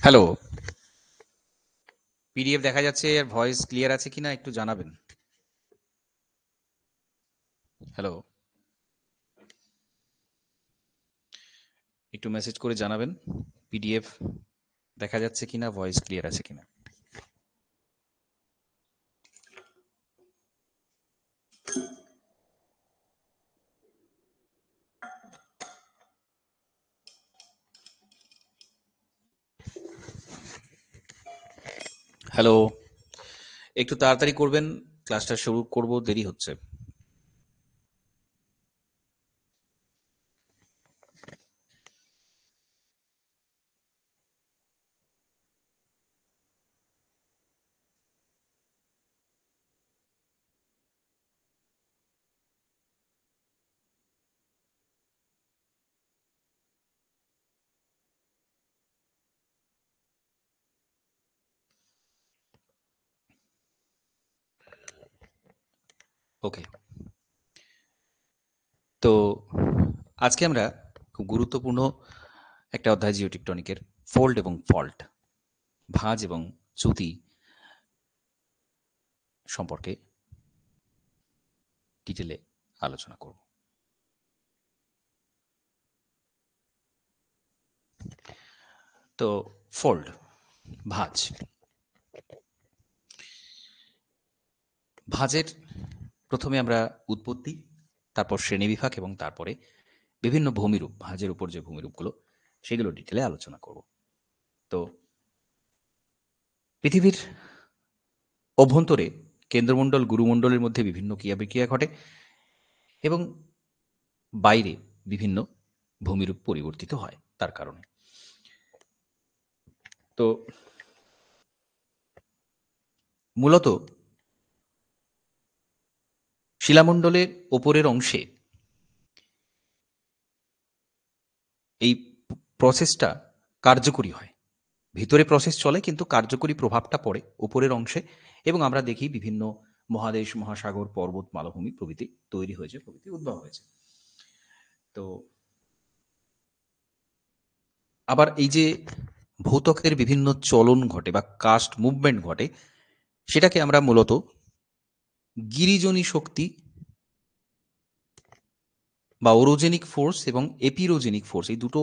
Hello, PDF দেখা যাচ্ছে আর voice clear আছে কিনা একটু জানাবেন। হ্যালো, একটু মেসেজ করে জানাবেন পিডিএফ দেখা যাচ্ছে কিনা, ভয়েস ক্লিয়ার আছে কিনা। হ্যালো, একটু তাড়াতাড়ি করবেন, ক্লাসটা শুরু করব, দেরি হচ্ছে। ওকে, তো আজকে আমরা খুব গুরুত্বপূর্ণ একটা অধ্যায় জিওটেকটনিকের ফোল্ড এবং ফল্ট, ভাঁজ এবং চ্যুতি সম্পর্কে ডিটেলে আলোচনা করব। তো ফোল্ড, ভাঁজ, ভাঁজের প্রথমে আমরা উৎপত্তি, তারপর শ্রেণীবিভাগ এবং তারপরে বিভিন্ন ভূমিরূপ, ভাঁজের উপর যে ভূমিরূপগুলো সেগুলো ডিটেলে আলোচনা করব। তো পৃথিবীর অভ্যন্তরে কেন্দ্রমণ্ডল গুরুমণ্ডলের মধ্যে বিভিন্ন ক্রিয়া বিক্রিয়া ঘটে এবং বাইরে বিভিন্ন ভূমিরূপ পরিবর্তিত হয় তার কারণে। তো মূলত শিলামণ্ডলের ওপরের অংশে এই প্রসেসটা কার্যকরী হয়। ভিতরে প্রসেস চলে কিন্তু কার্যকরী প্রভাবটা পড়ে উপরের অংশে, এবং আমরা দেখি বিভিন্ন মহাদেশ, মহাসাগর, পর্বত, মালভূমি প্রভৃতি তৈরি হয়েছে, প্রভৃতি উদ্ভব হয়েছে। তো আবার এই যে ভূত্বকের বিভিন্ন চলন ঘটে বা কাস্ট মুভমেন্ট ঘটে, সেটাকে আমরা মূলত গিরিজনী শক্তি বা ওরোজেনিক ফোর্স এবং এপিরোজেনিক ফোর্স, এই দুটো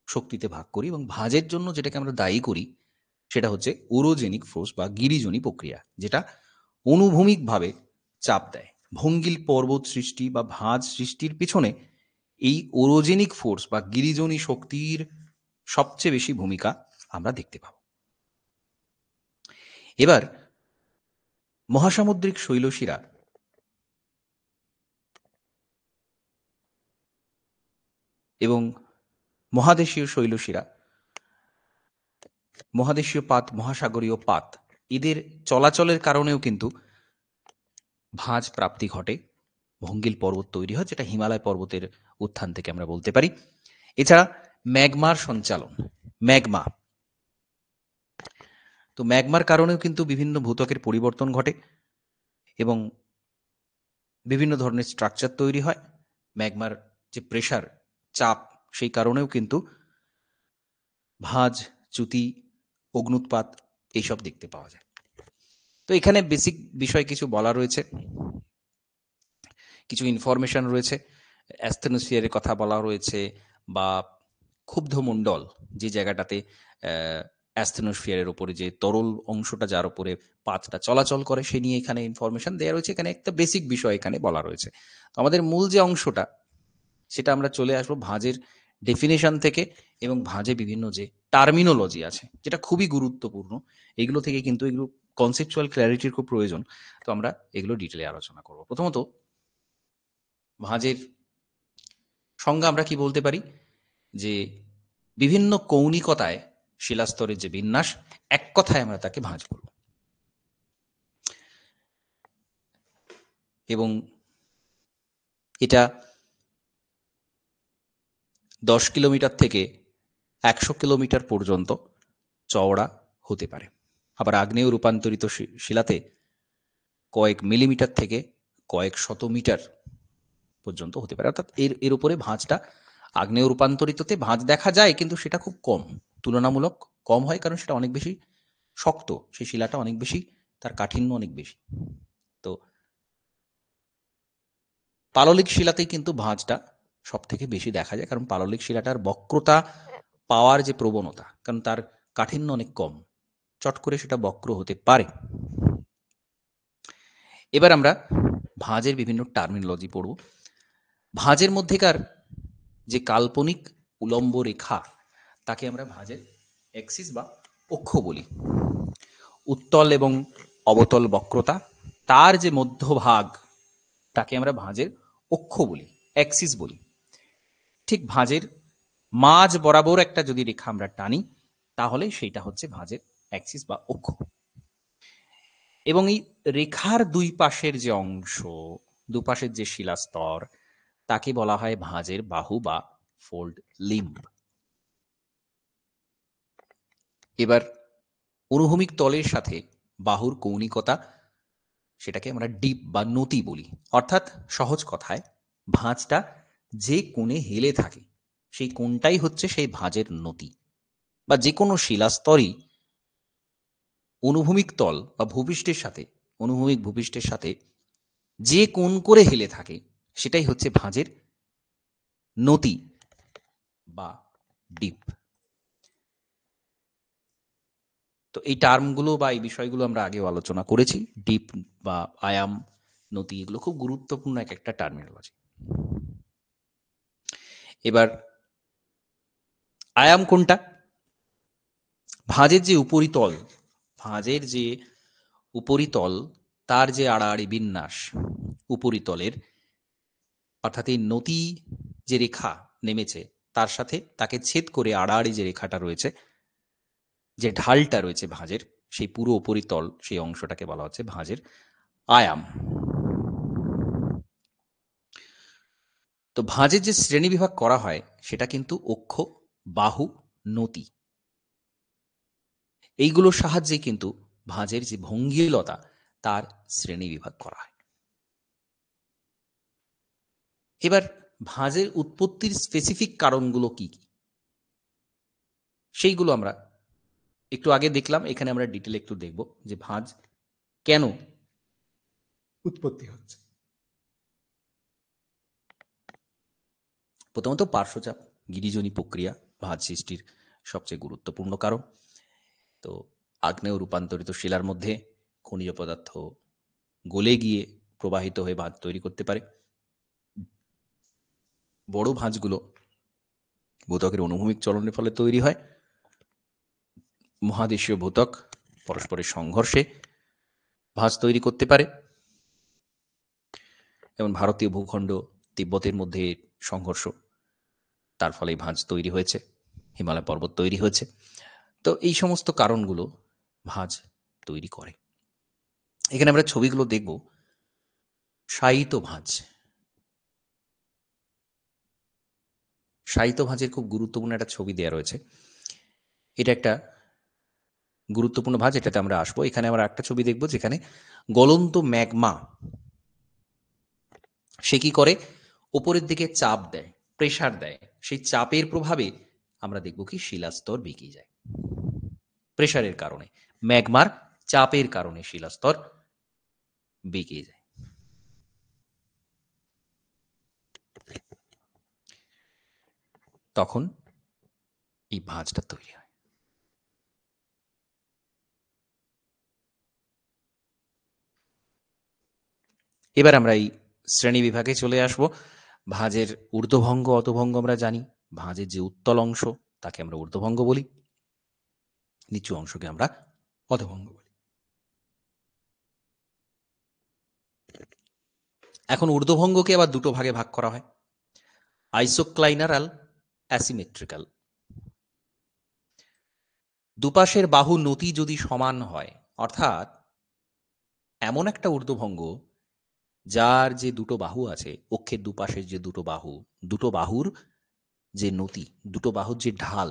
শক্তিতে ভাগ করি, এবং ভাঁজের জন্য যেটাকে আমরা দায়ী করি সেটা হচ্ছে ওরোজেনিক ফোর্স বা গিরিজনী প্রক্রিয়া, যেটা অনুভূমিকভাবে চাপ দেয়। ভঙ্গিল পর্বত সৃষ্টি বা ভাঁজ সৃষ্টির পিছনে এই ওরোজেনিক ফোর্স বা গিরিজনী শক্তির সবচেয়ে বেশি ভূমিকা আমরা দেখতে পাব। এবার মহাসামুদ্রিক শৈলশিরা এবং মহাদেশীয় শৈলশিরা, মহাদেশীয় পাত, মহাসাগরীয় পাত, এদের চলাচলের কারণেও কিন্তু ভাঁজ প্রাপ্তি ঘটে, ভঙ্গিল পর্বত তৈরি হয়, যেটা হিমালয় পর্বতের উত্থান থেকে আমরা বলতে পারি। এছাড়া ম্যাগমার সঞ্চালন, ম্যাগমা, তো ম্যাগমার কারণেও কিন্তু বিভিন্ন ভূত্বকের পরিবর্তন ঘটে এবং বিভিন্ন ধরনের স্ট্রাকচার তৈরি হয়। ম্যাগমার যে প্রেশার, চাপ, সেই কারণেও কিন্তু ভাঁজ, চ্যুতি, অগ্নুৎপাত এইসব দেখতে পাওয়া যায়। তো এখানে বেসিক বিষয় কিছু বলা রয়েছে, কিছু ইনফরমেশন রয়েছে। অ্যাস্থেনোস্ফিয়ারের কথা বলা রয়েছে, বা ক্ষুব্ধ মণ্ডল, যে জায়গাটাতে অ্যাস্থেনোস্ফিয়ারের উপরে যে তরল অংশটা যার উপরে পাতটা চলাচল করে, সে নিয়ে এখানে ইনফরমেশন দেওয়া রয়েছে। এখানে একটা বেসিক বিষয় এখানে বলা রয়েছে। তো আমাদের মূল যে অংশটা, সেটা আমরা চলে আসবো ভাঁজের ডেফিনেশন থেকে, এবং ভাঁজে বিভিন্ন যে টার্মিনোলজি আছে, যেটা খুবই গুরুত্বপূর্ণ। এগুলো থেকে কিন্তু এগুলো কনসেপচুয়াল ক্ল্যারিটির খুব প্রয়োজন। তো আমরা এগুলো ডিটেলে আলোচনা করব। প্রথমত, ভাঁজের সংজ্ঞা আমরা কি বলতে পারি, যে বিভিন্ন কৌণিকতায় শিলাস্তরের যে বিন্যাস, এক কথায় আমরা তাকে ভাঁজ বলব। এবং এটা 10 কিলোমিটার থেকে 100 কিলোমিটার পর্যন্ত চওড়া হতে পারে। আবার আগ্নেয় রূপান্তরিত শিলাতে কয়েক মিলিমিটার থেকে কয়েক শত মিটার পর্যন্ত হতে পারে। অর্থাৎ এর এর উপরে ভাঁজটা, আগ্নেয় রূপান্তরিততে ভাঁজ দেখা যায় কিন্তু সেটা খুব কম, তুলনামূলক কম হয় কারণ সেটা অনেক বেশি শক্ত, সেই শিলাটা অনেক বেশি, তার কাঠিন্য অনেক বেশি। তো পাললিক শিলাতেই কিন্তু ভাঁজটা সব থেকে বেশি দেখা যায়, কারণ পাললিক শিলাটার বক্রতা পাওয়ার যে প্রবণতা, কারণ তার কাঠিন্য অনেক কম, চট করে সেটা বক্র হতে পারে। এবার আমরা ভাঁজের বিভিন্ন টার্মিনোলজি পড়ব। ভাঁজের মধ্যেকার যে কাল্পনিক উলম্ব রেখা, তাকে আমরা ভাঁজের অ্যাক্সিস বা অক্ষ বলি। উত্তল এবং অবতল বক্রতা, তার যে মধ্যভাগ, তাকে আমরা ভাঁজের অক্ষ বলি, অ্যাক্সিস বলি। ঠিক ভাঁজের মাঝ বরাবর একটা যদি রেখা আমরা টানি, তাহলে সেইটা হচ্ছে ভাঁজের অ্যাক্সিস বা অক্ষ। এবং এই রেখার দুই পাশের যে অংশ, দুপাশের যে শিলাস্তর, তাকে বলা হয় ভাঁজের বাহু বা ফোল্ড লিম্ব। এবার অনুভূমিক তলের সাথে বাহুর কৌণিকতা, সেটাকে আমরা ডিপ বা নতি বলি। অর্থাৎ সহজ কথায়, ভাঁজটা যে কোণে হেলে থাকে, সেই কোণটাই হচ্ছে সেই ভাঁজের নতি। বা যে কোনো শিলাস্তরই অনুভূমিক তল বা ভূপৃষ্ঠের সাথে, অনুভূমিক ভূপৃষ্ঠের সাথে যে কোণ করে হেলে থাকে, সেটাই হচ্ছে ভাঁজের নতি বা ডিপ। তো এই টার্মগুলো বা এই বিষয়গুলো আমরা আগেও আলোচনা করেছি। ডিপ বা আয়াম, নতি, এগুলো খুব গুরুত্বপূর্ণ এক একটা টার্মিনোলজি। এবার আয়াম কোনটা? ভাঁজের যে উপরিতল, ভাঁজের যে উপরিতল, তার যে আড়াআড়ি বিন্যাস উপরিতলের, অর্থাৎ এই নতি যে রেখা নেমেছে তার সাথে তাকে ছেদ করে আড়াআড়ি যে রেখাটা রয়েছে, যে ঢালটা রয়েছে ভাঁজের, সেই পুরো উপরিতল, সেই অংশটাকে বলা হচ্ছে ভাঁজের আয়াম। তো ভাঁজের যে শ্রেণীবিভাগ করা হয়, সেটা কিন্তু অক্ষ, বাহু, নতি, এইগুলোর সাহায্যে কিন্তু ভাঁজের যে ভঙ্গিলতা, তার শ্রেণীবিভাগ করা হয়। এবার ভাঁজের উৎপত্তির স্পেসিফিক কারণগুলো কি কি, সেইগুলো আমরা একটু আগে দেখলাম। এখানে আমরা ডিটেলে একটু দেখব যে ভাঁজ কেন উৎপত্তি হচ্ছে। প্রথমত পার্শ্বচাপ, গিরিজনী প্রক্রিয়া ভাঁজ সৃষ্টির সবচেয়ে গুরুত্বপূর্ণ কারণ। তো আগ্নেয় রূপান্তরিত শিলার মধ্যে খনিজ পদার্থ গলে গিয়ে প্রবাহিত হয়ে ভাঁজ তৈরি করতে পারে। বড় ভাঁজগুলো ভূত্বকের অনুভূমিক চলনের ফলে তৈরি হয়। মহাদেশীয় ভূত্বক পরস্পরের সংঘর্ষে ভাঁজ তৈরি করতে পারে। যেমন ভারতীয় ভূখণ্ড তিব্বতের মধ্যে সংঘর্ষ, তার ফলে ভাঁজ তৈরি হয়েছে, হিমালয় পর্বত তৈরি হয়েছে। তো এই সমস্ত কারণগুলো ভাঁজ তৈরি করে। এখানে আমরা ছবিগুলো দেখব। শায়িত ভাঁজ, শায়িত ভাঁজের খুব গুরুত্বপূর্ণ একটা ছবি দেওয়া রয়েছে। এটা একটা গুরুত্বপূর্ণ ভাঁজ, এটাতে আমরা আসবো। এখানে আমরা একটা ছবি দেখব যেখানে গলন্ত ম্যাগমা, সে কি করে, ওপরের দিকে চাপ দেয়, প্রেসার দেয়। সেই চাপের প্রভাবে আমরা দেখব কি শিলাস্তর বেঁকে যায়। প্রেসারের কারণে, ম্যাগমার চাপের কারণে শিলাস্তর বেঁকে যায়। তখন এই ভাঁজটা তৈরি হয়। এবার আমরা এই শ্রেণী বিভাগে চলে আসব। ভাঁজের ঊর্ধ্বভঙ্গ, অধোভঙ্গ আমরা জানি। ভাঁজের যে উত্তল অংশ, তাকে আমরা ঊর্ধ্বভঙ্গ বলি, নিচু অংশকে আমরা অধোভঙ্গ বলি। এখন ঊর্ধ্বভঙ্গকে আবার দুটো ভাগে ভাগ করা হয়, আইসোক্লাইনারাল, অ্যাসিমেট্রিক্যাল। দুপাশের বাহু নতি যদি সমান হয়, অর্থাৎ এমন একটা ঊর্ধ্বভঙ্গ যার যে দুটো বাহু আছে, অক্ষের দুপাশের যে দুটো বাহু, দুটো বাহুর যে নতি, দুটো বাহুর যে ঢাল,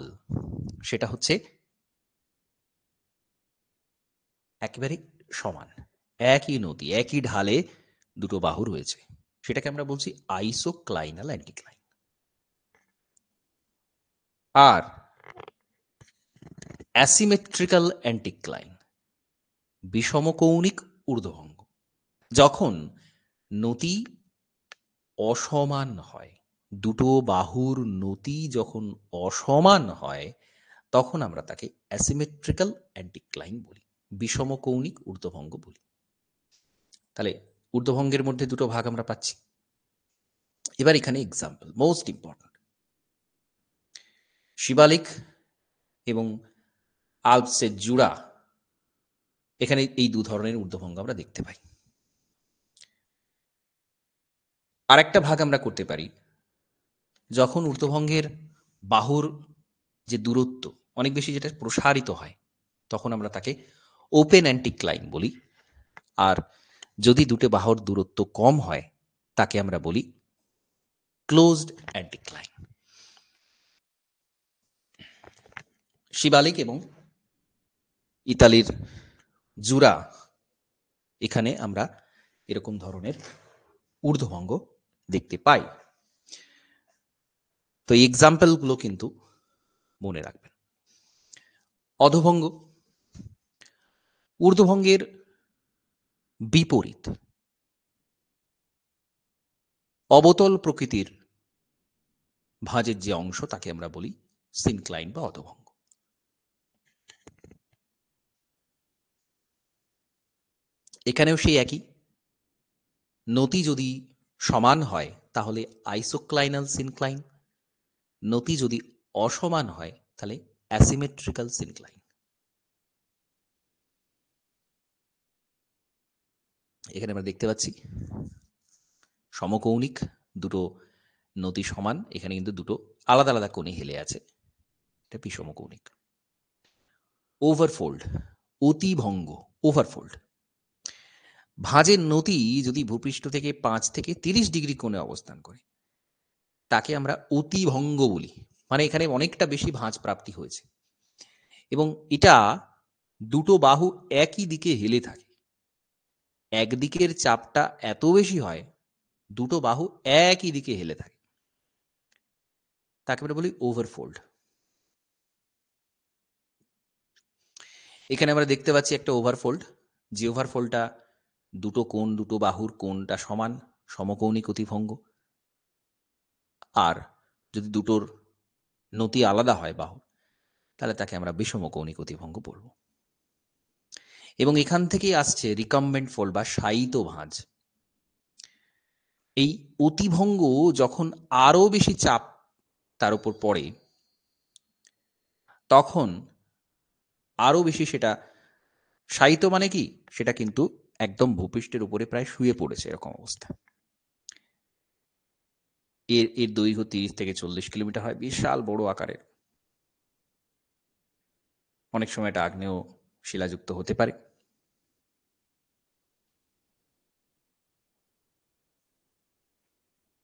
সেটা হচ্ছে একেবারে সমান, একই নতি, একই ঢালে দুটো বাহু রয়েছে, সেটাকে আমরা বলছি আইসোক্লাইনাল অ্যান্টিক্লাইন। আর অ্যাসিমেট্রিক্যাল অ্যান্টিক্লাইন, বিষমকৌণিক ঊর্ধ্বভঙ্গ। যখন নতি অসমান হয়, দুটো বাহুর নতি যখন অসমান হয়, তখন আমরা তাকে অ্যাসিমেট্রিক্যাল অ্যান্টিক্লাইন বলি, বিষমকৌণিক ঊর্ধ্বভঙ্গ বলি। তাহলে ঊর্ধ্বভঙ্গের মধ্যে দুটো ভাগ আমরা পাচ্ছি। এবার এখানে এক্সাম্পল, মোস্ট ইম্পর্টেন্ট। শিবালিক এবং আল্পসের জুড়া, এখানে এই দু ধরনের ঊর্ধ্বভঙ্গ আমরা দেখতে পাই। আরেকটা ভাগ আমরা করতে পারি, যখন ঊর্ধ্বভঙ্গের বাহুর যে দূরত্ব অনেক বেশি, যেটা প্রসারিত হয়, তখন আমরা তাকে ওপেন অ্যান্টিক্লাইন বলি। আর যদি দুটো বাহুর দূরত্ব কম হয়, তাকে আমরা বলি ক্লোজড অ্যান্টিক্লাইন। শিবালিক এবং ইতালির জুরা, এখানে আমরা এরকম ধরনের ঊর্ধ্বভঙ্গ দেখতে পাই। তো এই এক্সাম্পলগুলো কিন্তু মনে রাখবেন। অধভঙ্গ, ঊর্ধ্বভঙ্গের বিপরীত, অবতল প্রকৃতির ভাঁজের যে অংশ, তাকে আমরা বলি সিনক্লাইন বা অধভঙ্গ। এখানেও সেই একই, নতি যদি সমান হয় তাহলে আইসোক্লাইনাল সিনক্লাইন, নতি যদি অসমান হয় তাহলে অ্যাসিমেট্রিক্যাল সিনক্লাইন। এখানে আমরা দেখতে পাচ্ছি সমকৌণিক দুটো নতি সমান, এখানে কিন্তু দুটো আলাদা আলাদা কোণে হেলে আছে, এটা বিষমকৌণিক। ওভারফোল্ড, অতিভঙ্গ, ওভারফোল্ড, ভাঁজের নতি যদি ভূপৃষ্ঠ থেকে 5 থেকে 30 ডিগ্রি কোণে অবস্থান করে, তাকে আমরা অতিভঙ্গ বলি। মানে এখানে অনেকটা বেশি ভাঁজ প্রাপ্তি হয়েছে এবং এটা দুটো বাহু একই দিকে হেলে থাকে। একদিকের চাপটা এত বেশি হয়, দুটো বাহু একই দিকে হেলে থাকে, তাকে আমরা বলি ওভারফোল্ড। এখানে আমরা দেখতে পাচ্ছি একটা ওভারফোল্ড, যে ওভারফোল্ডটা দুটো কোণ, দুটো বাহুর কোণটা সমান, সমকৌণিক অতিভঙ্গ। আর যদি দুটোর নতি আলাদা হয় বাহু, তাহলে তাকে আমরা বিষমকৌণিক অতিভঙ্গ বলব। এবং এখান থেকেই আসছে রিকাম্বেন্ট ফোল্ড বা শায়িত ভাঁজ। এই অতিভঙ্গ যখন আরো বেশি চাপ তার উপর পড়ে, তখন আরো বেশি সেটা শায়িত, মানে কি, সেটা কিন্তু একদম ভূপৃষ্ঠের উপরে প্রায় শুয়ে পড়েছে এরকম অবস্থা। এর দৈর্ঘ্য 30 থেকে 40 কিলোমিটার হয়, বিশাল বড় আকারের। অনেক সময় এটা আগ্নেয় শিলাযুক্ত হতে পারে।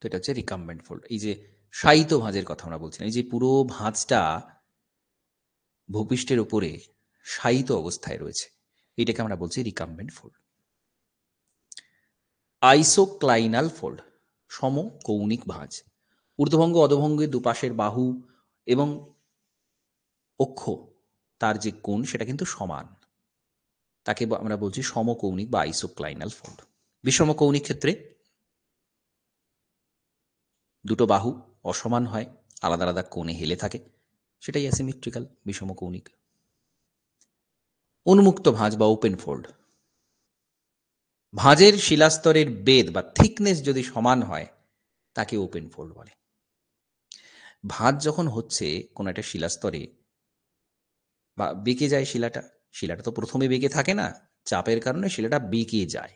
তো এটা হচ্ছে রিকাম্বেন্ট ফোল্ড। এই যে শায়িত ভাঁজের কথা আমরা বলছি, এই যে পুরো ভাঁজটা ভূপৃষ্ঠের উপরে শায়িত অবস্থায় রয়েছে, এটাকে আমরা বলছি রিকাম্বেন্ট ফোল্ড। আইসোক্লাইনাল ফোল্ড, সমকৌণিক ভাঁজ, ঊর্ধ্বভঙ্গ অধভঙ্গের দুপাশের বাহু এবং অক্ষ, তার যে কোণ সেটা কিন্তু সমান, তাকে আমরা বলছি সমকৌণিক বা আইসোক্লাইনাল ফোল্ড। বিষমকৌণিক ক্ষেত্রে দুটো বাহু অসমান হয়, আলাদা আলাদা কোণে হেলে থাকে, সেটাই অ্যাসিমেট্রিক্যাল, বিষমকৌণিক। উন্মুক্ত ভাঁজ বা ওপেন ফোল্ড, ভাঁজের শিলাস্তরের বেধ বা থিকনেস যদি সমান হয়, তাকে ওপেন ফোল্ড বলে। ভাঁজ যখন হচ্ছে কোনো একটা শিলাস্তরে, বা বেঁকে যায় শিলাটা, শিলাটা তো প্রথমে বেঁকে থাকে না, চাপের কারণে শিলাটা বেঁকে যায়।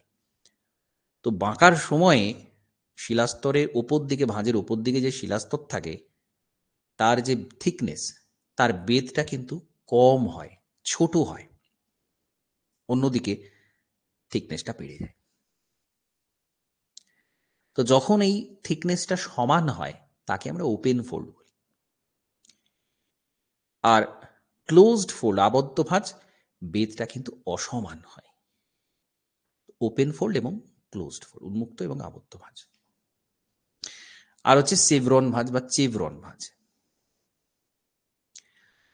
তো বাঁকার সময়ে শিলাস্তরের ওপর দিকে, ভাঁজের ওপর দিকে যে শিলাস্তর থাকে, তার যে থিকনেস, তার বেধটা কিন্তু কম হয়, ছোট হয়, অন্যদিকে থিকনেসটা বেড়ে যায়। তো যখন এই থিকনেসটা সমান হয়, তাকে আমরা ওপেন ফোল্ড বলি। আর ক্লোজড ফোল্ড, আবদ্ধ ভাঁজ, বেধটা কিন্তু অসমান হয়। ওপেন ফোল্ড এবং ক্লোজড ফোল্ড, উন্মুক্ত এবং আবদ্ধ ভাঁজ। আর হচ্ছে সেভরন ভাঁজ বা চেভরন ভাঁজ,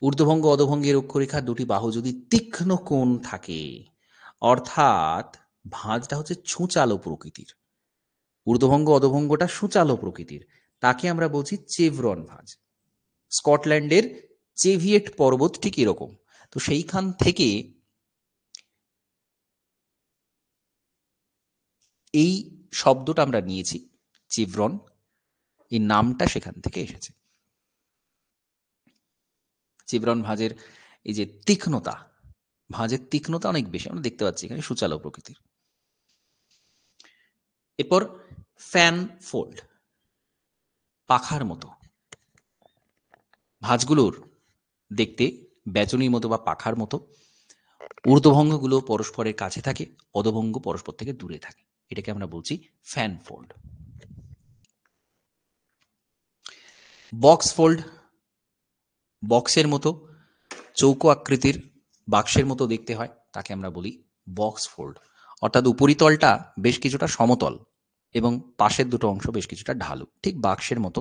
ঊর্ধ্বভঙ্গ অধোভঙ্গের অক্ষরেখা দুটি বাহু যদি তীক্ষ্ণ কোণ থাকে, অর্থাৎ ভাঁজটা হচ্ছে ছুঁচালো প্রকৃতির, ঊর্ধ্বভঙ্গ অধোভঙ্গটা সূচালো প্রকৃতির, তাকে আমরা বলছি চেভরন ভাঁজ। স্কটল্যান্ডের চেভিয়েট পর্বত ঠিক এরকম। তো সেইখান থেকে এই শব্দটা আমরা নিয়েছি, চেভরন, এই নামটা সেখান থেকে এসেছে। চেভরন ভাঁজের এই যে তীক্ষ্ণতা, ভাঁজের তীক্ষ্ণতা অনেক বেশি, আমরা দেখতে পাচ্ছি এখানে সূচালো প্রকৃতির। এরপর ফ্যান ফোল্ড, পাখার মতো। ভাঁজগুলোর দেখতে বেচনির মতো বা পাখার মতো। ঊর্ধ্বভঙ্গগুলো পরস্পরের কাছে থাকে, অধোভঙ্গ পরস্পর থেকে দূরে থাকে, এটাকে আমরা বলছি ফ্যান ফোল্ড। বক্স ফোল্ড, বক্সের মতো, চৌকো আকৃতির, বাক্সের মতো দেখতে হয়, তাকে আমরা বলি বক্স ফোল্ড। অর্থাৎ উপরিতলটা বেশ কিছুটা সমতল এবং পাশের দুটো অংশ বেশ কিছুটা ঢালু, ঠিক বাক্সের মতো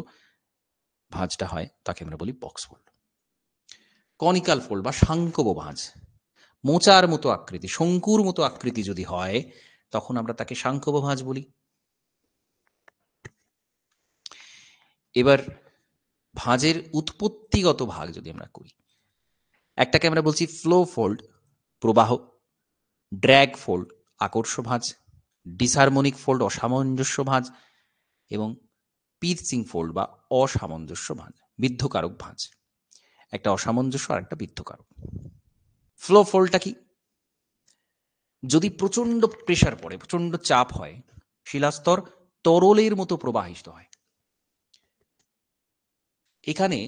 ভাঁজটা হয়, তাকে আমরা বলি বক্স ফোল্ড। কনিক্যাল ফোল্ড বা সাংকব ভাঁজ, মোচার মতো আকৃতি, শঙ্কুর মতো আকৃতি যদি হয়, তখন আমরা তাকে সাংকব ভাঁজ বলি। এবার ভাঁজের উৎপত্তিগত ভাগ যদি আমরা করি, একটাকে আমরা বলছি ফ্লো ফোল্ড, প্রবাহ, ড্র্যাগ ফোল্ড, আকর্ষ ভাঁজ, ডিসহারমোনিক ফোল্ড, অসামঞ্জস্য ভাঁজ, এবং পির্চিং ফোল্ড বা অসামঞ্জস্য ভাঁজ, বিদ্ধকারক ভাঁজ। একটা অসামঞ্জস্য আর একটা বিদ্ধকারক। ফ্লো ফোল্ডটা কি? যদি প্রচন্ড প্রেসার পড়ে, প্রচন্ড চাপ হয়, শিলাস্তর তরলের মতো প্রবাহিত হয়। এখানে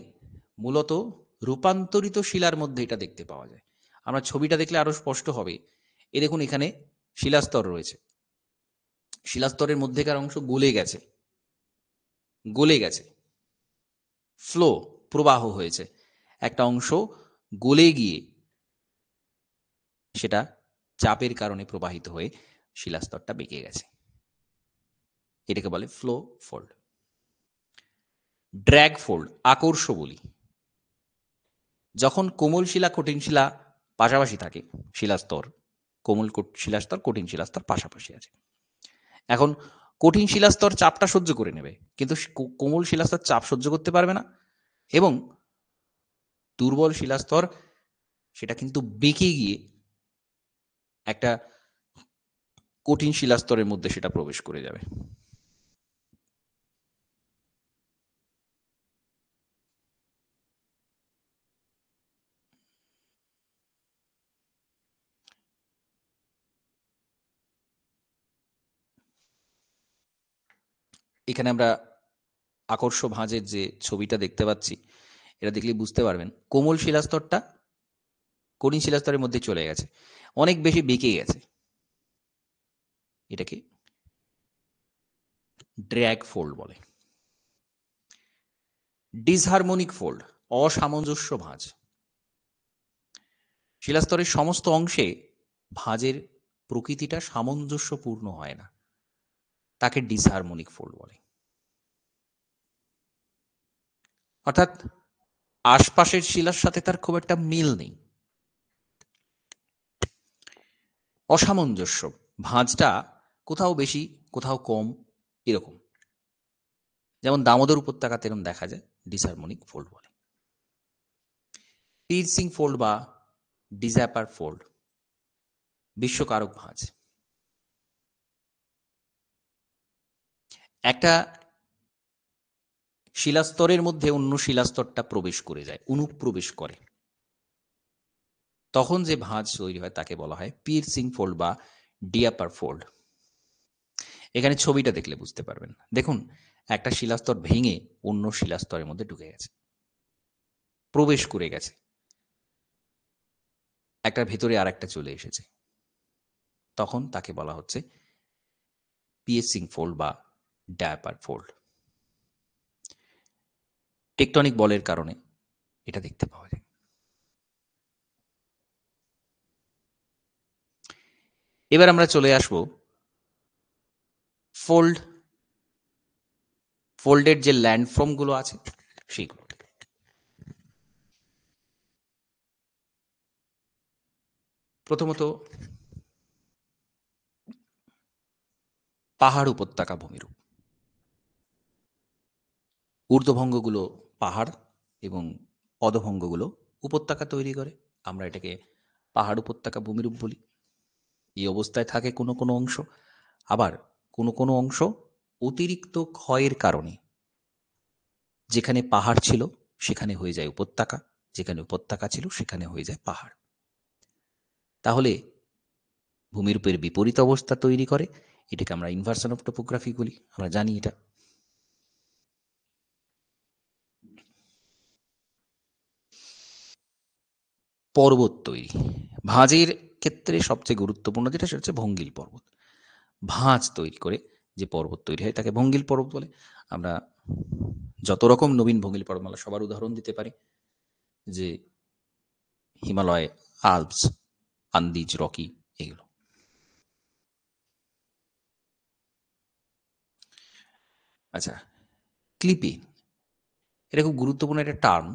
মূলত রূপান্তরিত শিলার মধ্যে এটা দেখতে পাওয়া যায়। আমরা ছবিটা দেখলে আরো স্পষ্ট হবে। এ দেখুন, এখানে শিলাস্তর রয়েছে, শিলাস্তরের মধ্যেকার অংশ গলে গেছে, গলে গেছে, ফ্লো, প্রবাহ হয়েছে, একটা অংশ গলে গিয়ে সেটা চাপের কারণে প্রবাহিত হয়ে শিলাস্তরটা বেঁকে গেছে, এটাকে বলে ফ্লো ফোল্ড। ড্র্যাগ ফোল্ড, আকর্ষ বলি, যখন কোমল শিলা কঠিন শিলা পাশাপাশি থাকে, শিলাস্তর, কোমল শিলাস্তর কঠিন শিলাস্তর পাশাপাশি আছে, এখন কঠিন শিলাস্তর চাপটা সহ্য করে নেবে, কিন্তু কোমল শিলাস্তর চাপ সহ্য করতে পারবে না, এবং দুর্বল শিলাস্তর সেটা কিন্তু বেঁকে গিয়ে একটা কঠিন শিলাস্তরের মধ্যে সেটা প্রবেশ করে যাবে। এখানে আমরা আকর্ষ ভাঁজের যে ছবিটা দেখতে পাচ্ছি, এটা দেখলে বুঝতে পারবেন কোমল শিলাস্তরটা কঠিন শিলাস্তরের মধ্যে চলে গেছে, অনেক বেশি বেঁকে গেছে, এটাকে ড্র্যাগ ফোল্ড বলে। ডিসহারমোনিক ফোল্ড, অসামঞ্জস্য ভাঁজ, শিলাস্তরের সমস্ত অংশে ভাঁজের প্রকৃতিটা সামঞ্জস্যপূর্ণ হয় না, তাকে ডিসহারমোনিক ফোল্ড বলে। অর্থাৎ আশপাশের শিলার সাথে তার খুব একটা মিল নেই, অসামঞ্জস্য, ভাঁজটা কোথাও বেশি কোথাও কম, এরকম, যেমন দামোদর উপত্যকাতে এরকম দেখা যায়, ডিসহারমোনিক ফোল্ড বলে। পির্সিং ফোল্ড বা ডিজ্যাপার ফোল্ড, বিশ্বকারক ভাঁজ, একটা শিলাস্তরের মধ্যে অন্য শিলাস্তরটা প্রবেশ করে যায়, অনুপ্রবেশ করে, তখন যে ভাঁজ তৈরি হয় তাকে বলা হয় পির্সিং ফোল্ড বা ডিয়াপার ফোল্ড। এখানে ছবিটা দেখলে বুঝতে পারবেন, দেখুন একটা শিলাস্তর ভেঙে অন্য শিলাস্তরের মধ্যে ঢুকে গেছে, প্রবেশ করে গেছে, একটার ভেতরে আর একটা চলে এসেছে, তখন তাকে বলা হচ্ছে পিয়েসিং ফোল্ড বা ডায়াপার ফোল্ড। টেকটনিক বলের কারণে এটা দেখতে পাওয়া যায়। এবার আমরা চলে আসব ফোল্ড, ফোল্ডের যে ল্যান্ডফর্মগুলো আছে সেইগুলো। প্রথমত পাহাড় উপত্যকা ভূমিরূপ। ঊর্ধ্বভঙ্গগুলো পাহাড় এবং অধোভঙ্গগুলো উপত্যকা তৈরি করে। আমরা এটাকে পাহাড় উপত্যকা ভূমিরূপ বলি। এই অবস্থায় থাকে কোনো কোনো অংশ, আবার কোনো কোনো অংশ অতিরিক্ত ক্ষয়ের কারণে যেখানে পাহাড় ছিল সেখানে হয়ে যায় উপত্যকা, যেখানে উপত্যকা ছিল সেখানে হয়ে যায় পাহাড়। তাহলে ভূমিরূপের বিপরীত অবস্থা তৈরি করে, এটাকে আমরা ইনভার্সন অফ টোপোগ্রাফি বলি। আমরা জানি এটা। পর্বত তৈরি, ভাঁজের ক্ষেত্রে সবচেয়ে গুরুত্বপূর্ণ যেটা সেটা হচ্ছে ভঙ্গিল পর্বত। ভাঁজ তৈরি করে যে পর্বত তৈরি হয় তাকে ভঙ্গিল পর্বত বলে। আমরা যত রকম নবীন ভঙ্গিল পর্বতমালা সবার উদাহরণ দিতে পারি, যে হিমালয়, আলপস, আন্দিজ, রকি, এগুলো। আচ্ছা, ক্লিপি, এটা খুব গুরুত্বপূর্ণ একটা টার্ম।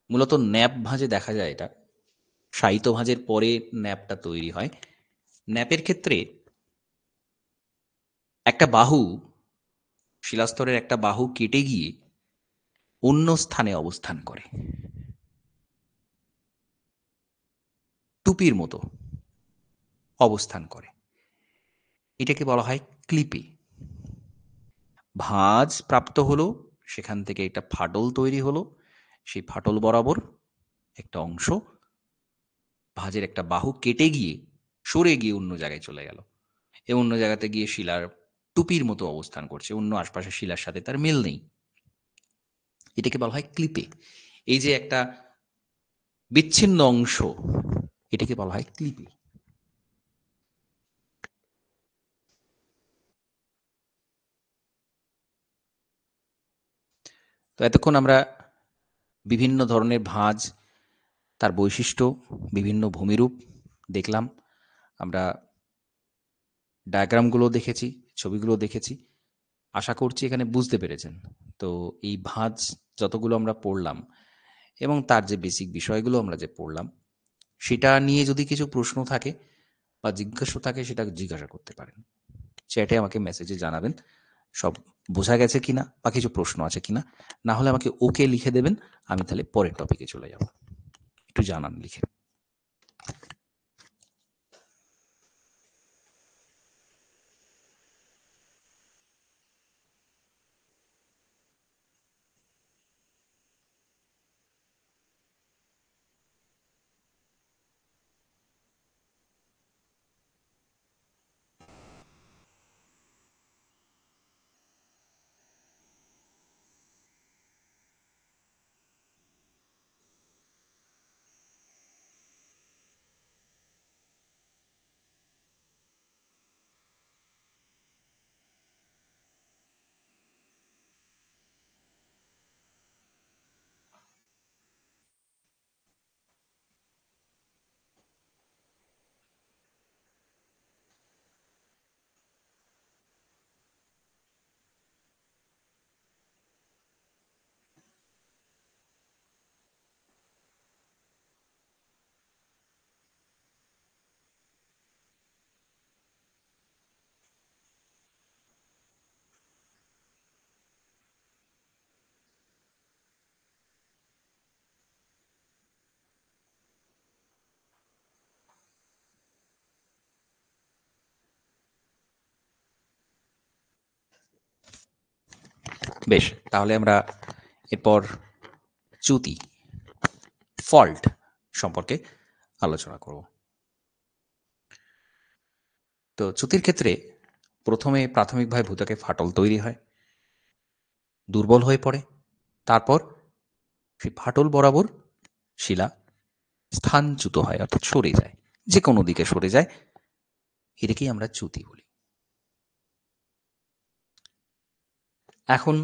মূলত ন্যাপ ভাঁজে দেখা যায় এটা। সাহিত্য ভাঁজের পরে ন্যাপটা তৈরি হয়। ন্যাপের ক্ষেত্রে একটা বাহু, শিলাস্তরের একটা বাহু কেটে গিয়ে অন্য স্থানে অবস্থান করে, টুপির মতো অবস্থান করে, এটাকে বলা হয় ক্লিপে। ভাঁজ প্রাপ্ত হলো, সেখান থেকে একটা ফাটল তৈরি হলো, সেই ফাটল বরাবর একটা অংশ, ভাঁজের একটা বাহু কেটে গিয়ে সরে গিয়ে অন্য জায়গায় চলে গেল, এবং অন্য জায়গাতে গিয়ে শিলার টুপির মতো অবস্থান করছে, অন্য আশপাশের শিলার সাথে তার মিল নেই, এটাকে বলা হয় ক্লিপে। এই যে একটা বিচ্ছিন্ন অংশ, এটাকে বলা হয় ক্লিপে। তো এতক্ষণ আমরা বিভিন্ন ধরনের ভাঁজ, তার বৈশিষ্ট্য, বিভিন্ন ভূমিরূপ দেখলাম। আমরা ডায়াগ্রামগুলো দেখেছি, ছবিগুলো দেখেছি। আশা করছি এখানে বুঝতে পেরেছেন। তো এই ভাঁজ যতগুলো আমরা পড়লাম এবং তার যে বেসিক বিষয়গুলো আমরা যে পড়লাম, সেটা নিয়ে যদি কিছু প্রশ্ন থাকে বা জিজ্ঞাসা থাকে, সেটা জিজ্ঞাসা করতে পারেন। চ্যাটে আমাকে মেসেজে জানাবেন সব বোঝা গেছে কিনা বা কিছু প্রশ্ন আছে কিনা। না হলে আমাকে ওকে লিখে দেবেন, আমি তাহলে পরের টপিকে চলে যাব। একটু জানান লিখে। বেশ, তাহলে আমরা এরপর চ্যুতি, ফল্ট সম্পর্কে আলোচনা করব। তো চ্যুতির ক্ষেত্রে প্রথমে প্রাথমিকভাবে ভূত্বকে ফাটল তৈরি হয়, দুর্বল হয়ে পড়ে। তারপর সেই ফাটল বরাবর শিলা স্থানচ্যুত হয়, অর্থাৎ সরে যায়, যে কোনো দিকে সরে যায়। এটাকেই আমরা চ্যুতি বলি। এখন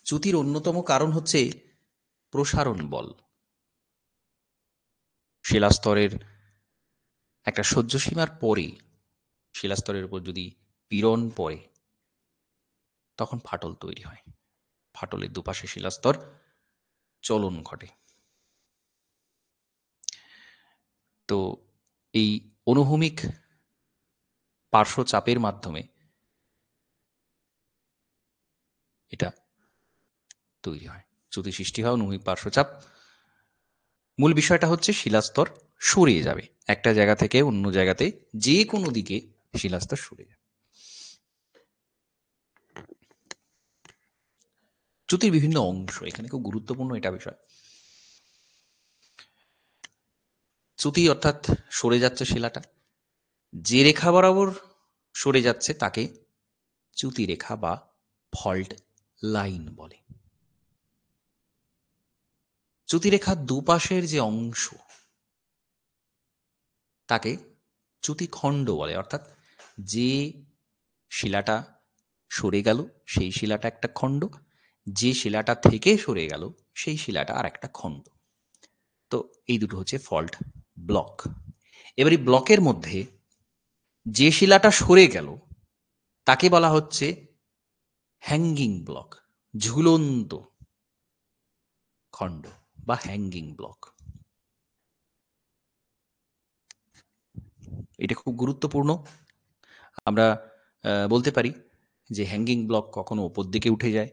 চ্যুতির অন্যতম কারণ হচ্ছে প্রসারণ বল। শিলাস্তরের একটা সহ্যসীমার পরে শিলাস্তরের উপর যদি পীড়ন পড়ে, তখন ফাটল তৈরি হয়। ফাটলের দুপাশে শিলাস্তর চলন ঘটে। তো এই অনুভূমিক পার্শ্বচাপের মাধ্যমে এটা তৈরি হয়, চ্যুতি সৃষ্টি হয় অনুভূমিক পার্শ্বচাপ। মূল বিষয়টা হচ্ছে শিলাস্তর সরিয়ে যাবে একটা জায়গা থেকে অন্য জায়গাতে, যে কোনো দিকে শিলাস্তর সরে যাবে। চ্যুতির বিভিন্ন অংশ এখানে খুব গুরুত্বপূর্ণ এটা বিষয়। চ্যুতি অর্থাৎ সরে যাচ্ছে শিলাটা, যে রেখা বরাবর সরে যাচ্ছে তাকে চ্যুতি রেখা বা ফল্ট লাইন বলে। চ্যুতি রেখার দুপাশের যে অংশ তাকে চ্যুতিখণ্ড বলে, অর্থাৎ যে শিলাটা সরে গেল সেই শিলাটা একটা খণ্ড, যে শিলাটা থেকে সরে গেল সেই শিলাটা আর একটা খণ্ড। তো এই দুটো হচ্ছে ফল্ট ব্লক। এবার এই ব্লকের মধ্যে যে শিলাটা সরে গেল তাকে বলা হচ্ছে হ্যাঙ্গিং ব্লক, ঝুলন্ত খণ্ড বা হ্যাঙ্গিং ব্লক। এটা খুব গুরুত্বপূর্ণ। আমরা বলতে পারি যে হ্যাঙ্গিং ব্লক কখনো ওপর দিকে উঠে যায়,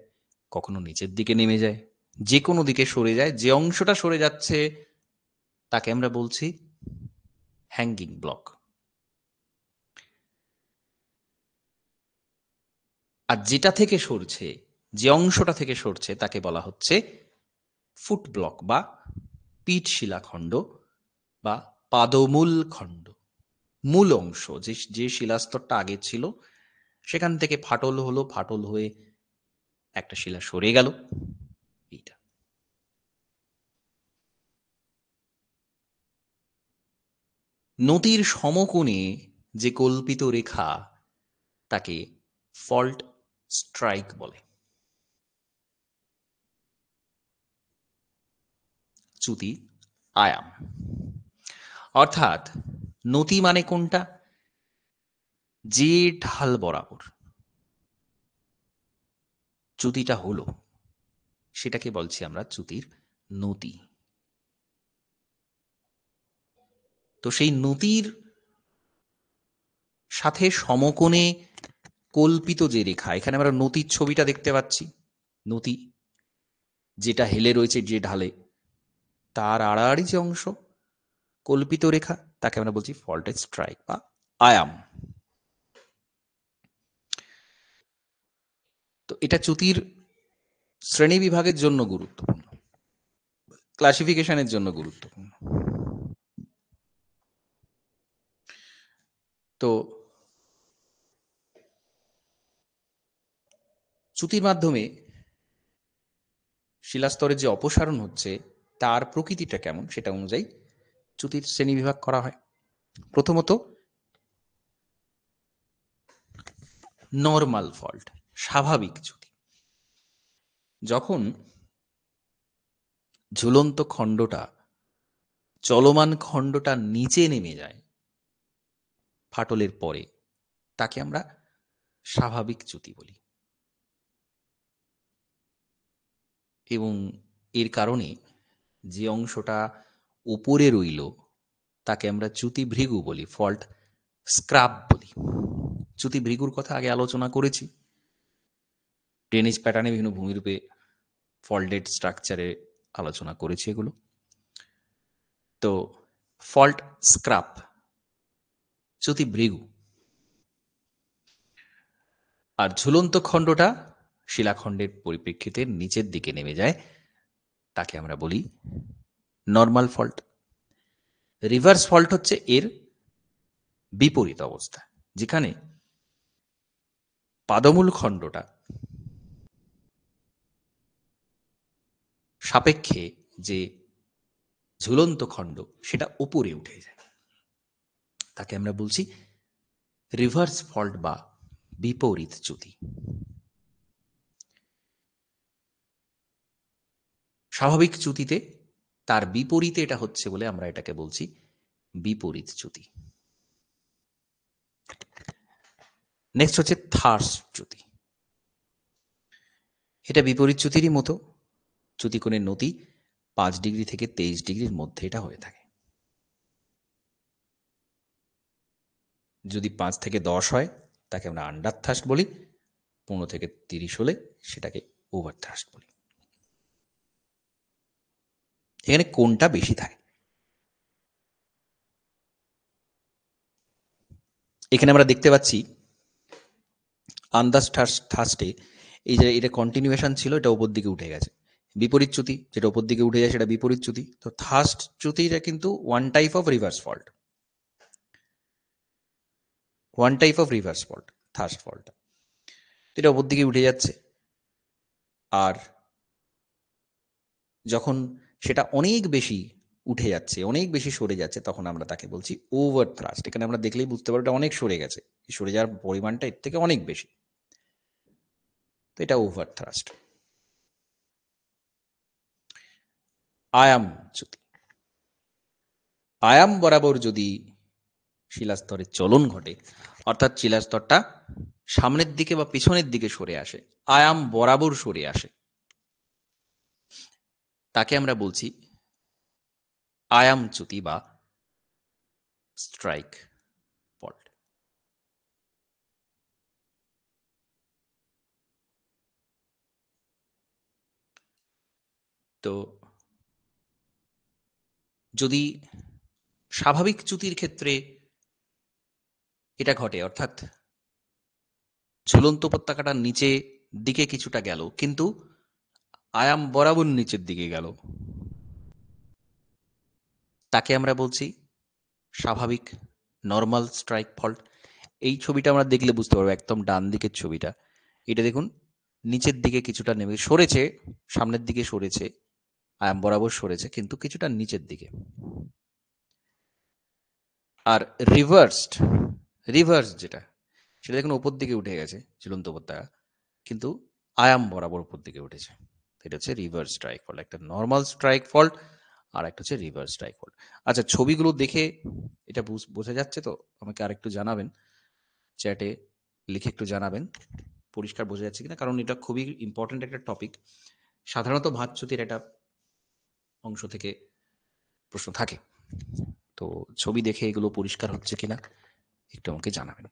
কখনো নিচের দিকে নেমে যায়, যে কোনো দিকে সরে যায়। যে অংশটা সরে যাচ্ছে তাকে আমরা বলছি হ্যাঙ্গিং ব্লক। আর যেটা থেকে সরছে, যে অংশটা থেকে সরছে তাকে বলা হচ্ছে ফুট ব্লক বা পিঠ শিলাখণ্ড বা পাদমূল খণ্ড। মূল অংশ যে যে শিলাস্তরটা আগে ছিল সেখান থেকে ফাটল হলো, ফাটল হয়ে একটা শিলা সরে গেল, এইটা। নদীর সমকোণে যে কল্পিত রেখা তাকে ফল্ট স্ট্রাইক বলে। চ্যুতি আয়াম অর্থাৎ নতি মানে কোনটা, যে ঢাল বরাবর চ্যুতিটা হলো সেটাকে বলছি আমরা চ্যুতির নতি। তো সেই নতির সাথে সমকোণে কল্পিত যে রেখা, এখানে আমরা নতির ছবিটা দেখতে পাচ্ছি, নতি যেটা হেলে রয়েছে যে ঢালে, তার আড়াআড়ি যে অংশ কল্পিত রেখা তাকে আমরা বলছি ফল্টেড স্ট্রাইক বা আয়াম। তো এটা চ্যুতির শ্রেণী বিভাগের জন্য গুরুত্বপূর্ণ, ক্লাসিফিকেশনের জন্য গুরুত্বপূর্ণ। তো চ্যুতির মাধ্যমে শিলাস্তরের যে অপসারণ হচ্ছে তার প্রকৃতিটা কেমন সেটা অনুযায়ী চ্যুতির শ্রেণী বিভাগ করা হয়। প্রথমত নর্মাল ফল্ট, স্বাভাবিক চ্যুতি। যখন ঝুলন্ত খণ্ডটা চলমান খণ্ডটা নিচে নেমে যায় ফাটলের পরে, তাকে আমরা স্বাভাবিক চ্যুতি বলি। এবং এর কারণে যে অংশটা উপরে রইল তাকে আমরা চ্যুতি ভৃগু বলি, ফল্ট স্ক্রাব বলি। চ্যুতি ভৃগুর কথা আগে আলোচনা করেছি, ড্রেনেজ প্যাটার্নে বিভিন্ন ভূমিরূপে ফল্টেড স্ট্রাকচারে আলোচনা করেছি এগুলো। তো ফল্ট স্ক্রাব, চ্যুতি ভৃগু। আর ঝুলন্ত খণ্ডটা শিলাখণ্ডের পরিপ্রেক্ষিতে নিচের দিকে নেমে যায়, তাকে আমরা বলি নর্মাল ফল্ট। রিভার্স ফল্ট হচ্ছে এর বিপরীত অবস্থা, যেখানে পাদমূল খণ্ডটা সাপেক্ষে যে ঝুলন্ত খণ্ড সেটা উপরে উঠে যায়, তাকে আমরা বলছি রিভার্স ফল্ট বা বিপরীত চ্যুতি। স্বাভাবিক চ্যুতিতে তার বিপরীতে এটা হচ্ছে বলে আমরা এটাকে বলছি বিপরীত চ্যুতি। নেক্সট হচ্ছে থার্স চ্যুতি। এটা বিপরীত চ্যুতিরই মতো, চ্যুতিকোণের নতি 5 ডিগ্রি থেকে 23 ডিগ্রির মধ্যে এটা হয়ে থাকে। যদি 5 থেকে 10 হয় তাকে আমরা আন্ডার থ্রাস্ট বলি, 15 থেকে 30 হলে সেটাকে ওভার থ্রাস্ট বলি। এখানে কোনটা বেশি থাকে? এখানে আমরা দেখতে পাচ্ছি আন্দাজ থ্রাস্টে এই যে এটা কন্টিনিউয়েশন ছিল, এটা ওপর দিকে উঠে গেছে। বিপরীত চ্যুতি, যেটা ওপর দিকে উঠে যায় সেটা বিপরীত চ্যুতি। তো থ্রাস্ট চ্যুতিটা কিন্তু one type of reverse fault, thrust fault. এটা ওপর দিকে উঠে যাচ্ছে, আর যখন সেটা অনেক বেশি উঠে যাচ্ছে, অনেক বেশি সরে যাচ্ছে, তখন আমরা তাকে বলছি ওভার থ্রাস্ট। এখানে আমরা দেখলেই বুঝতে পারবো এটা অনেক সরে গেছে, সরে যাওয়ার পরিমাণটা এর থেকে অনেক বেশি, তো এটা ওভার থ্রাস্ট। আয়াম চ্যুতি, আয়াম বরাবর যদি শিলাস্তরের চলন ঘটে, অর্থাৎ শিলাস্তরটা সামনের দিকে বা পিছনের দিকে সরে আসে, আয়াম বরাবর সরে আসে, তাকে আমরা বলছি আয়াম চ্যুতি বা স্ট্রাইক ফল্ট। তো যদি স্বাভাবিক চ্যুতির ক্ষেত্রে এটা ঘটে, অর্থাৎ ঝুলন্ত উপত্যকাটা নিচে দিকে কিছুটা গেল, কিন্তু আয়াম বরাবর নিচের দিকে গেল, তাকে আমরা বলছি স্বাভাবিক নর্মাল স্ট্রাইক ফল্ট। এই ছবিটা আমরা দেখলে বুঝতে পারবো, একদম ডান দিকের ছবিটা, এটা দেখুন নিচের দিকে কিছুটা নেমে সরেছে, সামনের দিকে সরেছে, আয়াম বরাবর সরেছে, কিন্তু কিছুটা নিচের দিকে। আর রিভার্স যেটা, সেটা দেখুন ওপর দিকে উঠে গেছে ঝুলন্ত উপত্যকা, কিন্তু আয়াম বরাবর উপর দিকে উঠেছে। এটা হচ্ছে রিভার্স স্ট্রাইক ফল্ট। একটা নর্মাল স্ট্রাইক ফল্ট আর একটা হচ্ছে রিভার্স স্ট্রাইক ফল্ট। আচ্ছা, ছবিগুলো দেখে এটা বোঝা যাচ্ছে তো? আমাকে আরেকটু জানাবেন, চ্যাটে লিখে একটু জানাবেন পরিষ্কার বোঝা যাচ্ছে কিনা, কারণ এটা খুবই ইম্পর্টেন্ট একটা টপিক। সাধারণত ভাঁজচ্যুতির একটা অংশ থেকে প্রশ্ন থাকে, তো ছবি দেখে এগুলো পরিষ্কার হচ্ছে কিনা একটু আমাকে জানাবেন।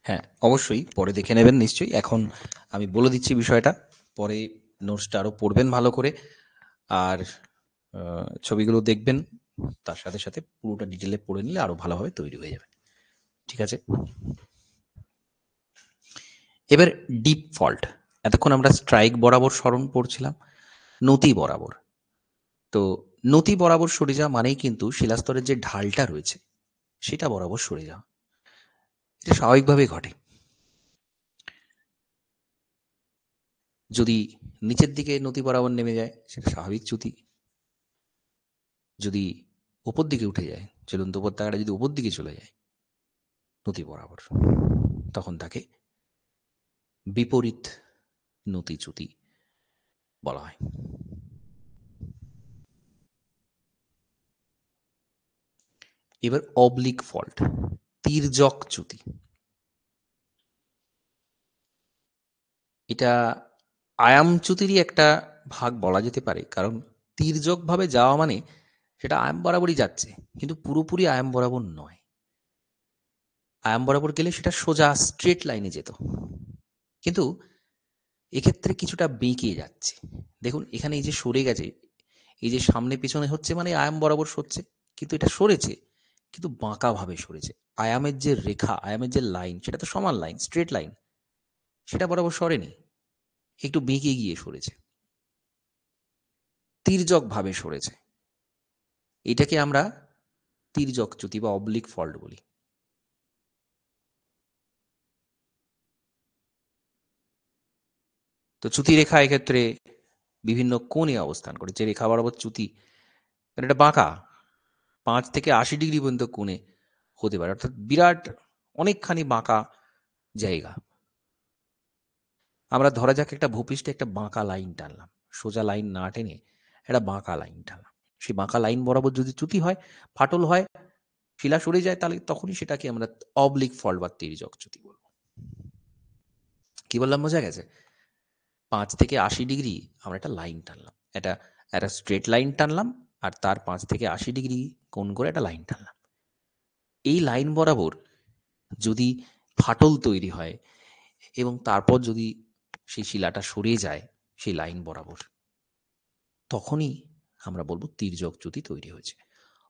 হ্যাঁ, অবশ্যই পরে দেখে নেবেন নিশ্চয়ই। এখন আমি বলে দিচ্ছি বিষয়টা, পরে নোটসটা আরো পড়বেন ভালো করে, আর ছবিগুলো দেখবেন, তার সাথে সাথে পুরোটা ডিটেলে পড়ে নিলে আরো ভালোভাবে তৈরি হয়ে যাবে। ঠিক আছে? এবার ডিপ ফল্ট। এতক্ষণ আমরা স্ট্রাইক বরাবর সরণ পড়ছিলাম, নতি বরাবর। তো নতি বরাবর সরে যাওয়া মানেই কিন্তু শিলাস্তরের যে ঢালটা রয়েছে সেটা বরাবর সরে যাওয়া। এটা স্বাভাবিকভাবেই ঘটে। যদি নিচের দিকে নতি বরাবর নেমে যায় সেটা স্বাভাবিক চ্যুতি, যদি উপর দিকে উঠে যায়, ঝুলন্ত উপত্যকাটা যদি উপর দিকে চলে যায় নতি বরাবর, তখন তাকে বিপরীত নতি চ্যুতি বলা হয়। এবার অবলিক ফল্ট, তির্যক চ্যুতি। এটা আয়াম চ্যুতিরই একটা ভাগ বলা যেতে পারে, কারণ তির্যক ভাবে যাওয়া মানে সেটা আয়াম বরাবরই যাচ্ছে, কিন্তু পুরোপুরি আয়াম বরাবর নয়। আয়াম বরাবর গেলে সেটা সোজা স্ট্রেট লাইনে যেত, কিন্তু এক্ষেত্রে কিছুটা বেঁকে যাচ্ছে। দেখুন এখানে এই যে সরে গেছে, এই যে সামনে পিছনে হচ্ছে মানে আয়াম বরাবর সরছে, কিন্তু এটা সরেছে, কিন্তু বাঁকাভাবে সরেছে। আয়ামের যে রেখা, আয়ামের যে লাইন, সেটা তো সমান লাইন, স্ট্রেট লাইন, সেটা বরাবর সরেনি, একটু বেঁকে গিয়ে সরেছে, তির্যকভাবে সরেছে। এটাকে আমরা তির্যক চ্যুতি বা অবলিক ফল্ট বলি। তো চ্যুতি রেখা এক্ষেত্রে বিভিন্ন কোণে অবস্থান করে। যে রেখা বরাবর চ্যুতি, কারণ এটা বাঁকা, 5 থেকে 80 ডিগ্রি পর্যন্ত কোণে হতে পারে, অর্থাৎ বিরাট অনেকখানি বাঁকা জায়গা। আমরা ধরা যাক একটা ভূপৃষ্ঠে একটা বাঁকা লাইন টানলাম, সোজা লাইন না টেনে একটা বাঁকা লাইন টানলাম। সেই বাঁকা লাইন বরাবর যদি চ্যুতি হয়, ফাটল হয়, শিলা সরে যায়, তাহলে তখনই সেটাকে আমরা অবলিক ফল্ট বা তির্যক চ্যুতি বলবো। কি বললাম, বোঝা গেছে? 5 থেকে 80 ডিগ্রি আমরা একটা লাইন টানলাম, এটা একটা স্ট্রেট লাইন টানলাম, আর তার 5 থেকে 80 ডিগ্রি কোণ করে একটা লাইন টানলাম। এই লাইন বরাবর যদি ফাটল তৈরি হয় এবং তারপর যদি সেই শিলাটা সরে যায় সেই লাইন বরাবর, তখনই আমরা বলবো তির্যক চ্যুতি তৈরি হয়েছে,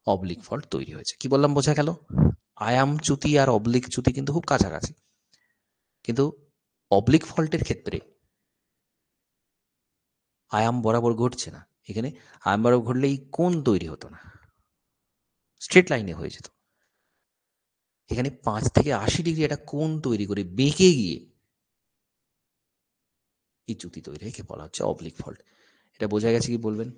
অবলিক ফল্ট তৈরি হয়েছে। কি বললাম, বোঝা গেল? আয়াম চ্যুতি আর অবলিক চ্যুতি কিন্তু খুব কাছাকাছি, কিন্তু অবলিক ফল্টের ক্ষেত্রে আয়াম বরাবর ঘটছে না। এখানে আয়াম বরাবর ঘটলে এই কোণ তৈরি হতো না, স্ট্রেট লাইনে হয়ে যেত। এখানে 5 থেকে 80 ডিগ্রি একটা কোণ তৈরি করে বেঁকে গিয়ে এই চ্যুতি তৈরি হয়, একে বলা হচ্ছে অবলিক ফল্ট। এটা বোঝা গেছে কি বলবেন?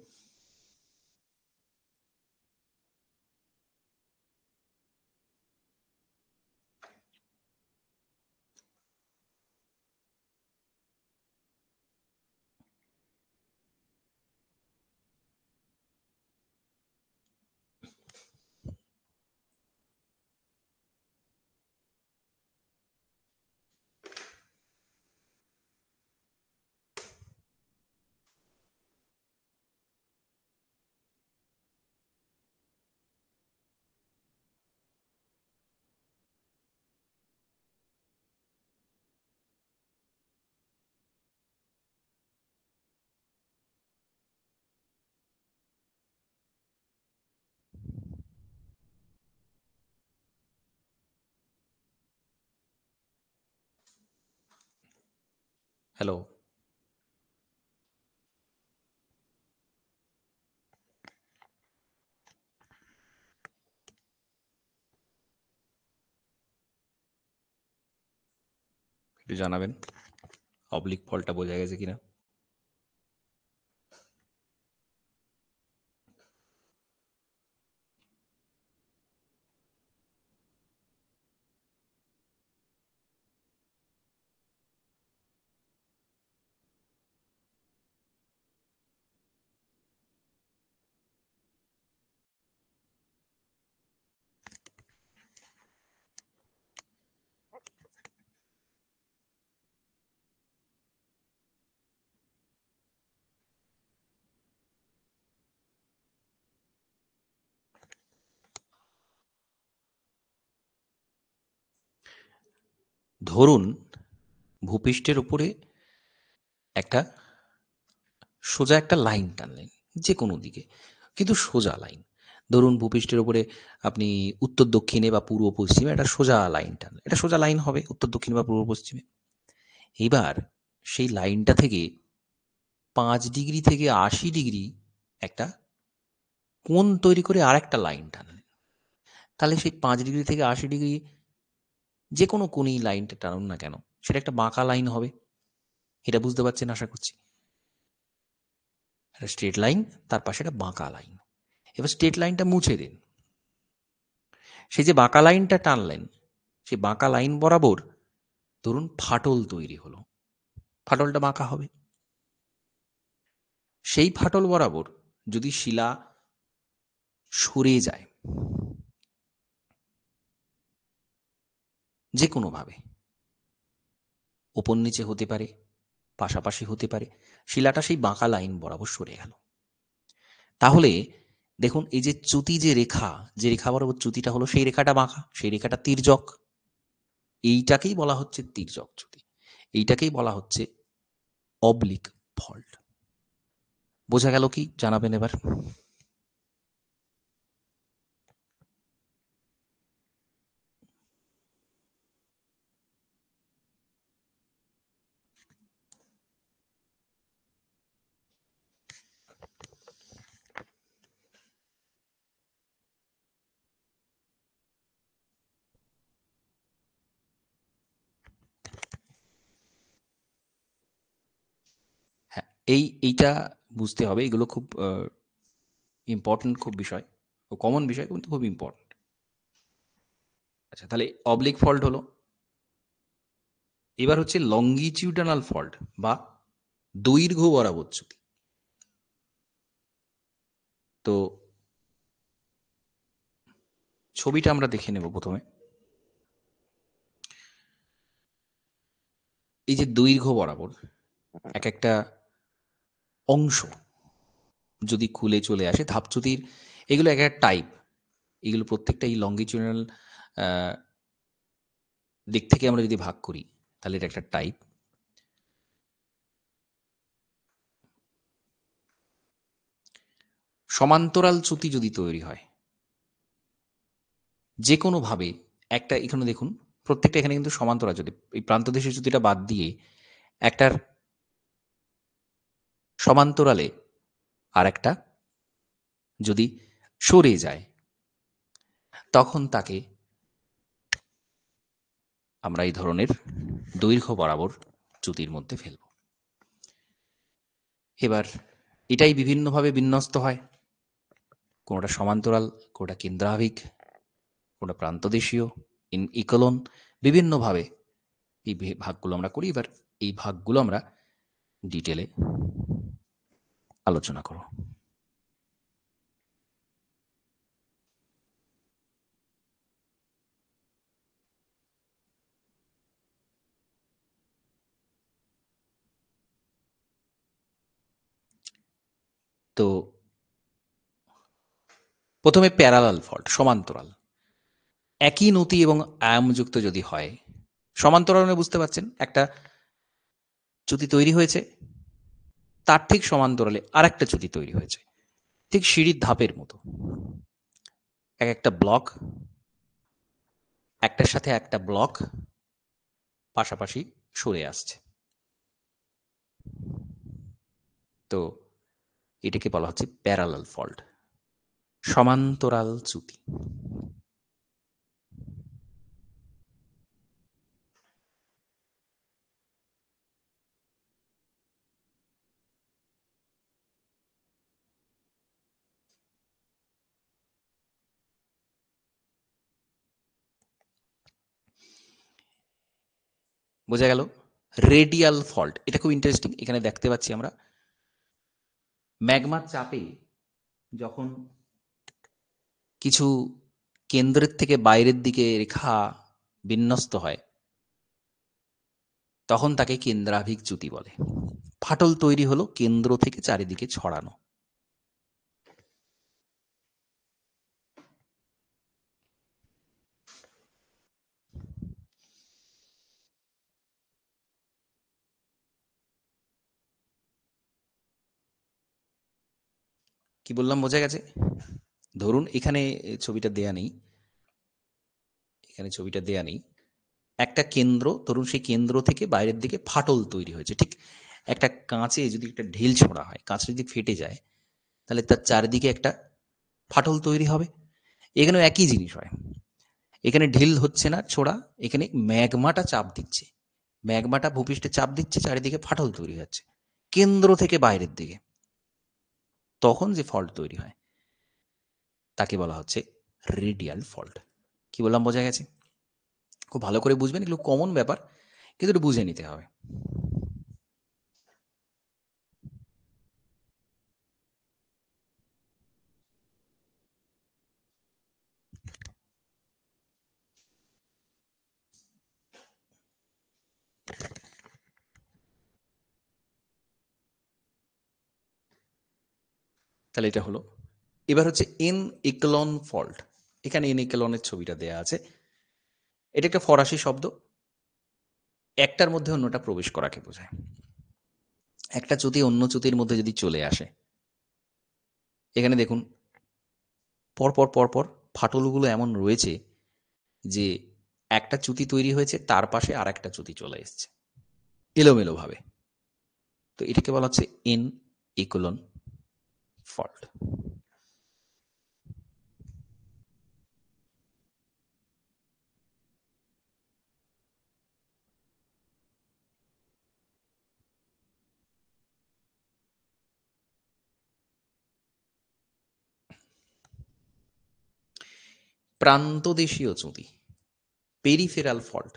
হ্যালো? একটু জানাবেন অবলিক ফল্টটা বোঝা গেছে কিনা। ধরুন ভূপৃষ্ঠের উপরে একটা সোজা একটা লাইন টানলেন, যে কোনো দিকে, কিন্তু সোজা লাইন। ধরুন ভূপৃষ্ঠের উপরে আপনি উত্তর দক্ষিণে বা পূর্ব পশ্চিমে একটা সোজা লাইন টানলেন, এটা সোজা লাইন হবে উত্তর দক্ষিণ বা পূর্ব পশ্চিমে। এবার সেই লাইনটা থেকে 5 ডিগ্রি থেকে 80 ডিগ্রি একটা কোণ তৈরি করে আরেকটা লাইন টানলেন। তাহলে সেই 5 ডিগ্রি থেকে 80 ডিগ্রি যে কোনো কোণেই লাইনটা টানুন না কেন, সেটা একটা বাঁকা লাইন হবে। এটা বুঝতে পারছেন আশা করছি। একটা স্ট্রেট লাইন, তার পাশে একটা বাঁকা লাইন। এবার স্ট্রেট লাইনটা মুছে দিন। সেই যে বাঁকা লাইনটা টানলেন, সেই বাঁকা লাইন বরাবর ধরুন ফাটল তৈরি হলো, ফাটলটা বাঁকা হবে। সেই ফাটল বরাবর যদি শিলা সরে যায় যে কোনোভাবে, ওপর নিচে হতে পারে, পাশাপাশি হতে পারে, শিলাটা সেই বাঁকা লাইন বরাবর সরে গেল, তাহলে দেখুন এই যে চ্যুতি যে রেখা, যে রেখা বরাবর চ্যুতিটা হলো, সেই রেখাটা বাঁকা, সেই রেখাটা তির্যক। এইটাকেই বলা হচ্ছে তির্যক চ্যুতি, এইটাকেই বলা হচ্ছে অবলিক ফল্ট। বোঝা গেল কি? জানাবেন এবার। এইটা বুঝতে হবে। এগুলো খুব ইম্পর্টেন্ট খুব বিষয়। কমন বিষয় কিন্তু খুব ইম্পর্টেন্ট। আচ্ছা, তাহলে অবলিক ফল্ট হলো। এবার হচ্ছে লঙ্গিটিউডানাল ফল্ট বা দৈর্ঘ্য বরাবর চ্যুতি। তো ছবিটা আমরা দেখে নেব প্রথমে। এই যে দৈর্ঘ্য বরাবর এক একটা অংশ যদি খুলে চলে আসে ধাপচ্যুতির, এগুলো এক একটা টাইপ। এগুলো প্রত্যেকটা এই লঙ্গিটিউডানাল দিক থেকে আমরা যদি ভাগ করি তাহলে এটা একটা টাইপ। সমান্তরাল চ্যুতি যদি তৈরি হয় যে কোনোভাবে, একটা এখানে দেখুন প্রত্যেকটা এখানে কিন্তু সমান্তরাল চ্যুতি, এই প্রান্তদেশের চ্যুতিটা বাদ দিয়ে একটার সমান্তরালে আর একটা যদি সরে যায় তখন তাকে আমরা এই ধরনের দৈর্ঘ্য বরাবর চ্যুতির মধ্যে ফেলব। এবার এটাই বিভিন্নভাবে বিন্যস্ত হয়, কোনোটা সমান্তরাল, কোনোটা কেন্দ্রাভিক, কোনোটা প্রান্তদেশীয়, ইকোলন, বিভিন্নভাবে এই ভাগগুলো আমরা করি। এবার এই ভাগগুলো আমরা ডিটেলে আলোচনা করব। তো প্রথমে প্যারালাল ফল্ট, সমান্তরাল। একই নতি এবং আয়ামযুক্ত যদি হয়, সমান্তরাল মানে বুঝতে পারছেন, একটা চ্যুতি তৈরি হয়েছে, তার ঠিক সমান্তরালে আর একটা চ্যুতি তৈরি হয়েছে, ঠিক সিঁড়ির ধাপের মতো। এক একটা ব্লক, একটার সাথে একটা ব্লক পাশাপাশি সরে আসছে। তো এটাকে বলা হচ্ছে প্যারালাল ফল্ট, সমান্তরাল চ্যুতি। বোঝা গেল? রেডিয়াল ফল্ট, এটা খুব ইন্টারেস্টিং। এখানে দেখতে পাচ্ছি আমরা ম্যাগমার চাপে যখন কিছু কেন্দ্রের থেকে বাইরের দিকে রেখা বিন্যস্ত হয় তখন তাকে কেন্দ্রাভিক চ্যুতি বলে। ফাটল তৈরি হলো কেন্দ্র থেকে চারিদিকে ছড়ানো। কি বললাম বোঝা গেছে? ধরুন এখানে ছবিটা দেয়া নেই, এখানে ছবিটা দেয়া নেই। একটা কেন্দ্র, ধরুন সেই কেন্দ্র থেকে বাইরের দিকে ফাটল তৈরি হয়েছে। ঠিক একটা কাঁচে যদি একটা ঢিল ছোঁড়া হয়, কাঁচ যদি ফেটে যায় তাহলে তার চারিদিকে একটা ফাটল তৈরি হবে। এখানেও একই জিনিস হয়। এখানে ঢিল হচ্ছে না ছোড়া, এখানে ম্যাগমাটা চাপ দিচ্ছে, ম্যাগমাটা ভূপৃষ্ঠে চাপ দিচ্ছে, চারিদিকে ফাটল তৈরি হচ্ছে কেন্দ্র থেকে বাইরের দিকে। তখন যে ফল্ট তৈরি হয় তাকে বলা হচ্ছে রেডিয়াল ফল্ট। কি বললাম বোঝা গেছে? খুব ভালো করে বুঝবেন, এগুলো কমন ব্যাপার কিন্তু একটু বুঝে নিতে হবে। তাহলে এটা হলো। এবার হচ্ছে এন ইকলন ফল্ট। এখানে এন ইকলনের ছবিটা দেয়া আছে। এটা একটা ফরাসি শব্দ, একটার মধ্যে অন্যটা প্রবেশ করাকে বোঝায়। একটা চ্যুতি অন্য চ্যুতির মধ্যে যদি চলে আসে, এখানে দেখুন পরপর পরপর ফাটলগুলো এমন রয়েছে যে একটা চ্যুতি তৈরি হয়েছে, তার পাশে আর একটা চ্যুতি চলে এসছে এলোমেলো ভাবে। তো এটাকে বলা হচ্ছে এন ইকোলন ফল্ট। প্রান্তদেশীয় চ্যুতি, পেরিফেরাল ফল্ট।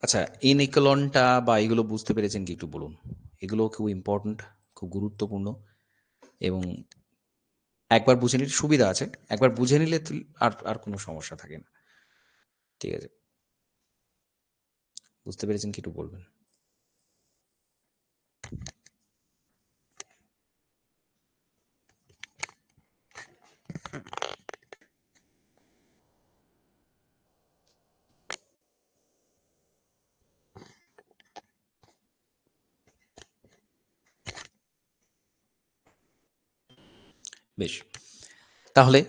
আচ্ছা, এই নিকলনটা বা এগুলো বুঝতে পেরেছেন কি একটু বলুন? এগুলো খুব ইম্পর্টেন্ট, খুব গুরুত্বপূর্ণ এবং একবার বুঝে নিলে সুবিধা আছে। একবার বুঝে নিলে আর আর কোনো সমস্যা থাকে না। ঠিক আছে? বুঝতে পেরেছেন কি একটু বলবেন? বেশ। তাহলে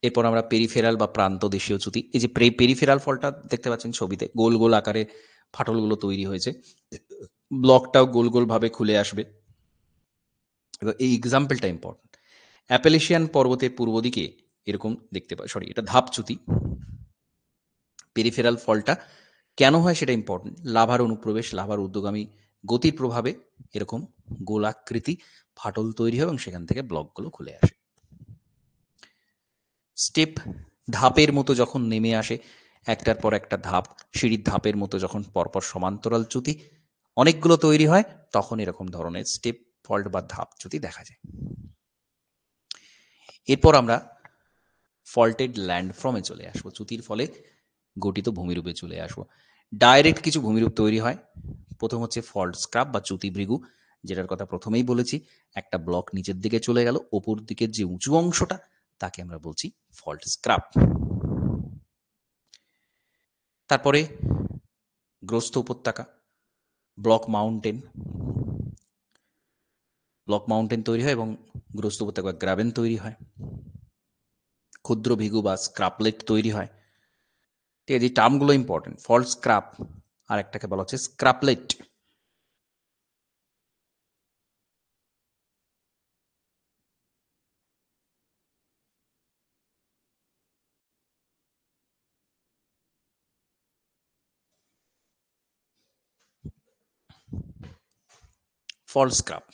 এরপর আমরা পেরিফেরাল বা প্রান্তদেশীয় চ্যুতি, এই যে পেরিফেরাল ফলটা দেখতে পাচ্ছেন ছবিতে, গোল গোল আকারে ফাটলগুলো তৈরি হয়েছে, ব্লকটাও গোল গোল ভাবে খুলে আসবে। এবার এই এক্সাম্পলটা ইম্পর্টেন্ট। অ্যাপেলেশিয়ান পর্বতের পূর্ব দিকে এরকম দেখতে পাই, সরি এটা ধাপচ্যুতি। পেরিফেরাল ফলটা কেন হয় সেটা ইম্পর্টেন্ট। লাভার অনুপ্রবেশ, লাভার ঊর্ধ্বগামী গতির প্রভাবে এরকম গোলাকৃতি ফাটল তৈরি হয় এবং সেখান থেকে ব্লকগুলো খুলে আসে। স্টেপ, ধাপের মতো যখন নেমে আসে, একটার পর একটা ধাপ, সিঁড়ির ধাপের মতো যখন পরপর সমান্তরাল চ্যুতি অনেকগুলো তৈরি হয়, তখন এরকম ধরনের স্টেপ ফল্ট বা ধাপ চ্যুতি দেখা যায়। এরপর আমরা ফল্টেড ল্যান্ডফর্মে চলে আসবো, চ্যুতির ফলে গঠিত ভূমিরূপে চলে আসবো। ডাইরেক্ট কিছু ভূমিরূপ তৈরি হয়। প্রথম হচ্ছে ফল্ট স্ক্রাব বা চ্যুতি ভৃগু, যেটার কথা প্রথমেই বলেছি। একটা ব্লক নিচের দিকে চলে গেল, ওপর দিকের যে উঁচু অংশটা তাকে আমরা বলছি ফল্ট স্ক্রাব। তারপরে গ্রস্ত উপত্যকা, ব্লক মাউন্টেন, ব্লক মাউন্টেন তৈরি হয় এবং গ্রস্ত উপত্যকা গ্রাবেন তৈরি হয়। ক্ষুদ্র ভিগু বা স্ক্রাপলেট তৈরি হয়। ঠিক আছে, এই টার্মগুলো ইম্পর্টেন্ট। ফল্ট স্ক্রাপ আর একটাকে বলা হচ্ছে স্ক্রাপলেট। ফল্ট স্ক্রাপ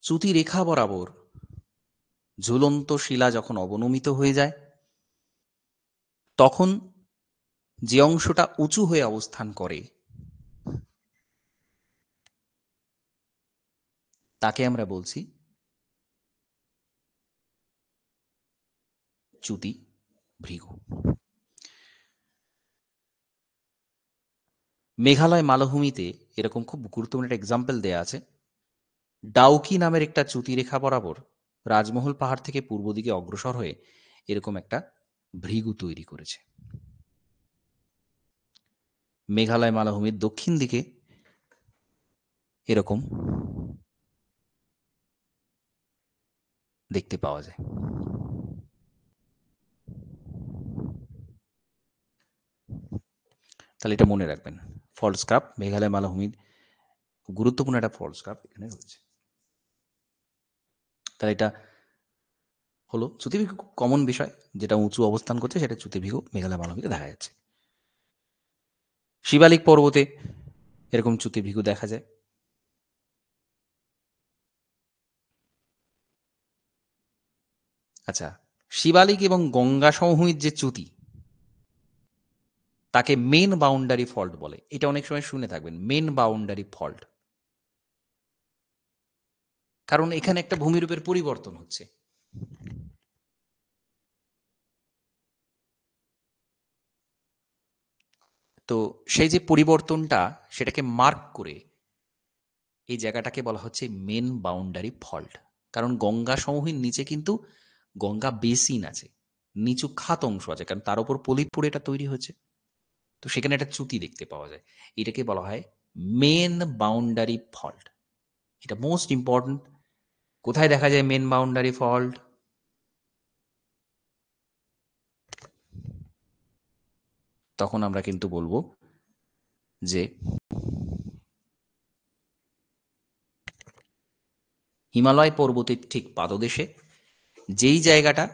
চ্যুতি রেখা বরাবর ঝুলন্ত শিলা যখন অবনমিত হয়ে যায়, তখন যে অংশটা উঁচু হয়ে অবস্থান করে তাকে আমরা বলছি চ্যুতি ভৃগু। মেঘালয় মালভূমিতে এরকম খুব গুরুত্বপূর্ণ একটা এক্সাম্পল দেয়া আছে। ডাউকি নামের একটা চ্যুতি রেখা বরাবর রাজমহল পাহাড় থেকে পূর্ব দিকে অগ্রসর হয়ে এরকম একটা ভৃগু তৈরি করেছে। মেঘালয় মালভূমির দক্ষিণ দিকে এরকম দেখতে পাওয়া যায়। তাহলে এটা মনে রাখবেন। ফল্ট স্ক্রাব মেঘালয় মালভূমির খুব গুরুত্বপূর্ণ একটা ফল্ট স্ক্রাব এখানে রয়েছে। তাহলে এটা হলো চ্যুতিভিক্ষু, খুব কমন বিষয়। যেটা উঁচু অবস্থান করছে সেটা চ্যুতিভিক্ষু মেঘালয় মালভূমিতে দেখা যাচ্ছে। শিবালিক পর্বতে এরকম চ্যুতিভিক্ষু দেখা যায়। আচ্ছা, শিবালিক এবং গঙ্গা সমভূমির যে চ্যুতি তাকে মেন বাউন্ডারি ফল্ট বলে। এটা অনেক সময় শুনে থাকবেন, মেন বাউন্ডারি ফল্ট। কারণ এখানে একটা ভূমিরূপের পরিবর্তন হচ্ছে। তো সেই যে পরিবর্তনটা, সেটাকে মার্ক করে এই জায়গাটাকে বলা হচ্ছে মেন বাউন্ডারি ফল্ট। কারণ গঙ্গা সমভূমির নিচে কিন্তু গঙ্গা বেসিন আছে, নিচু খাত অংশ আছে, কারণ তার উপর পলিপ পড়ে এটা তৈরি হয়েছে। তো সেখানে একটা চ্যুতি দেখতে পাওয়া যায়। এটাকে বলা হয় মেন বাউন্ডারি ফল্ট। এটা মোস্ট ইম্পর্টেন্ট। কোথায় দেখা যায় মেন বাউন্ডারি ফল্ট? তখন আমরা কিন্তু বলবো যে হিমালয় পর্বতের ঠিক পাদদেশে যেই জায়গাটা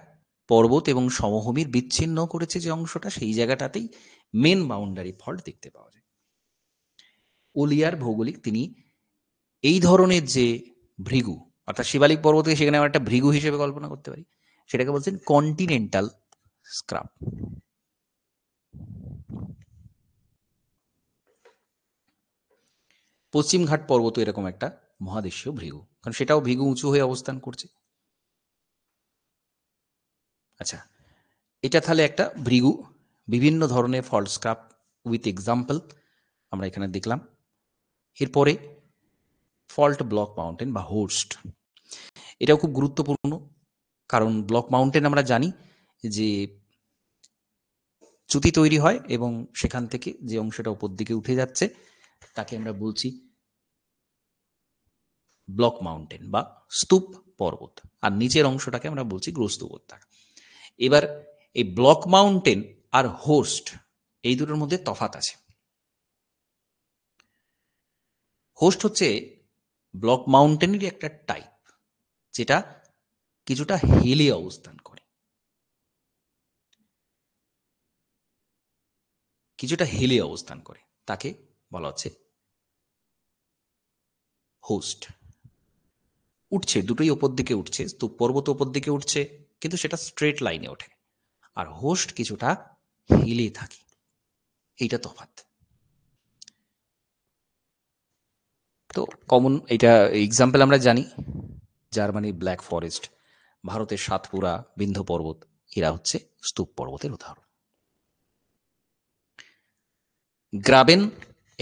পর্বত এবং সমভূমির বিচ্ছিন্ন করেছে, যে অংশটা, সেই জায়গাটাতেই মেন বাউন্ডারি ফল্ট দেখতে পাওয়া যায়। ওলিয়ার ভৌগোলিক তিনি এই ধরনের যে ভৃগু অর্থাৎ শিবালিক পর্বতকে সেখানে আমরা একটা ভৃগু হিসেবে কল্পনা করতে পারি। সেটাকে বলছেন কন্টিনেন্টাল স্ক্রাব। পশ্চিমঘাট পর্বত এরকম একটা মহাদেশীয় ভৃগু, কারণ সেটাও ভৃগু উঁচু হয়ে অবস্থান করছে। আচ্ছা, এটা তাহলে একটা ভৃগু। বিভিন্ন ধরনের ফল্ট স্ক্রাব উইথ এক্সাম্পল আমরা এখানে দেখলাম। এরপরে ফল্ট ব্লক মাউন্টেন বা হোস্ট, এটাও খুব গুরুত্বপূর্ণ, কারণ ব্লক মাউন্টেন আমরা জানি যে চ্যুতি তৈরি হয় এবং সেখান থেকে যে অংশটা উপর দিকে উঠে যাচ্ছে তাকে আমরা বলছি ব্লক মাউন্টেন বা স্তূপ পর্বত, আর নিচের অংশটাকে আমরা বলছি গ্রস্ত উপত্যকা। এবার এই ব্লক মাউন্টেন আর হোস্ট এই দুটোর মধ্যে তফাৎ আছে। হোস্ট হচ্ছে ব্লক মাউন্টেনেরই একটা টাইপ, যেটা কিছুটা হিলে অবস্থান করে, কিছুটা হিলে অবস্থান করে, তাকে বলা হচ্ছে হোস্ট। উঠছে, দুটোই ওপর দিকে উঠছে, স্তূপ পর্বত ওপর দিকে উঠছে, কিন্তু সেটা স্ট্রেট লাইনে ওঠে, আর হোস্ট কিছুটা হিলে থাকে। এইটা তফাৎ। তো কমন এটা এক্সাম্পল আমরা জানি, জার্মানির ব্ল্যাক ফরেস্ট, ভারতের সাতপুরা, বিন্ধ্য পর্বত, এরা হচ্ছে স্তূপ পর্বতের উদাহরণ। গ্রাবেন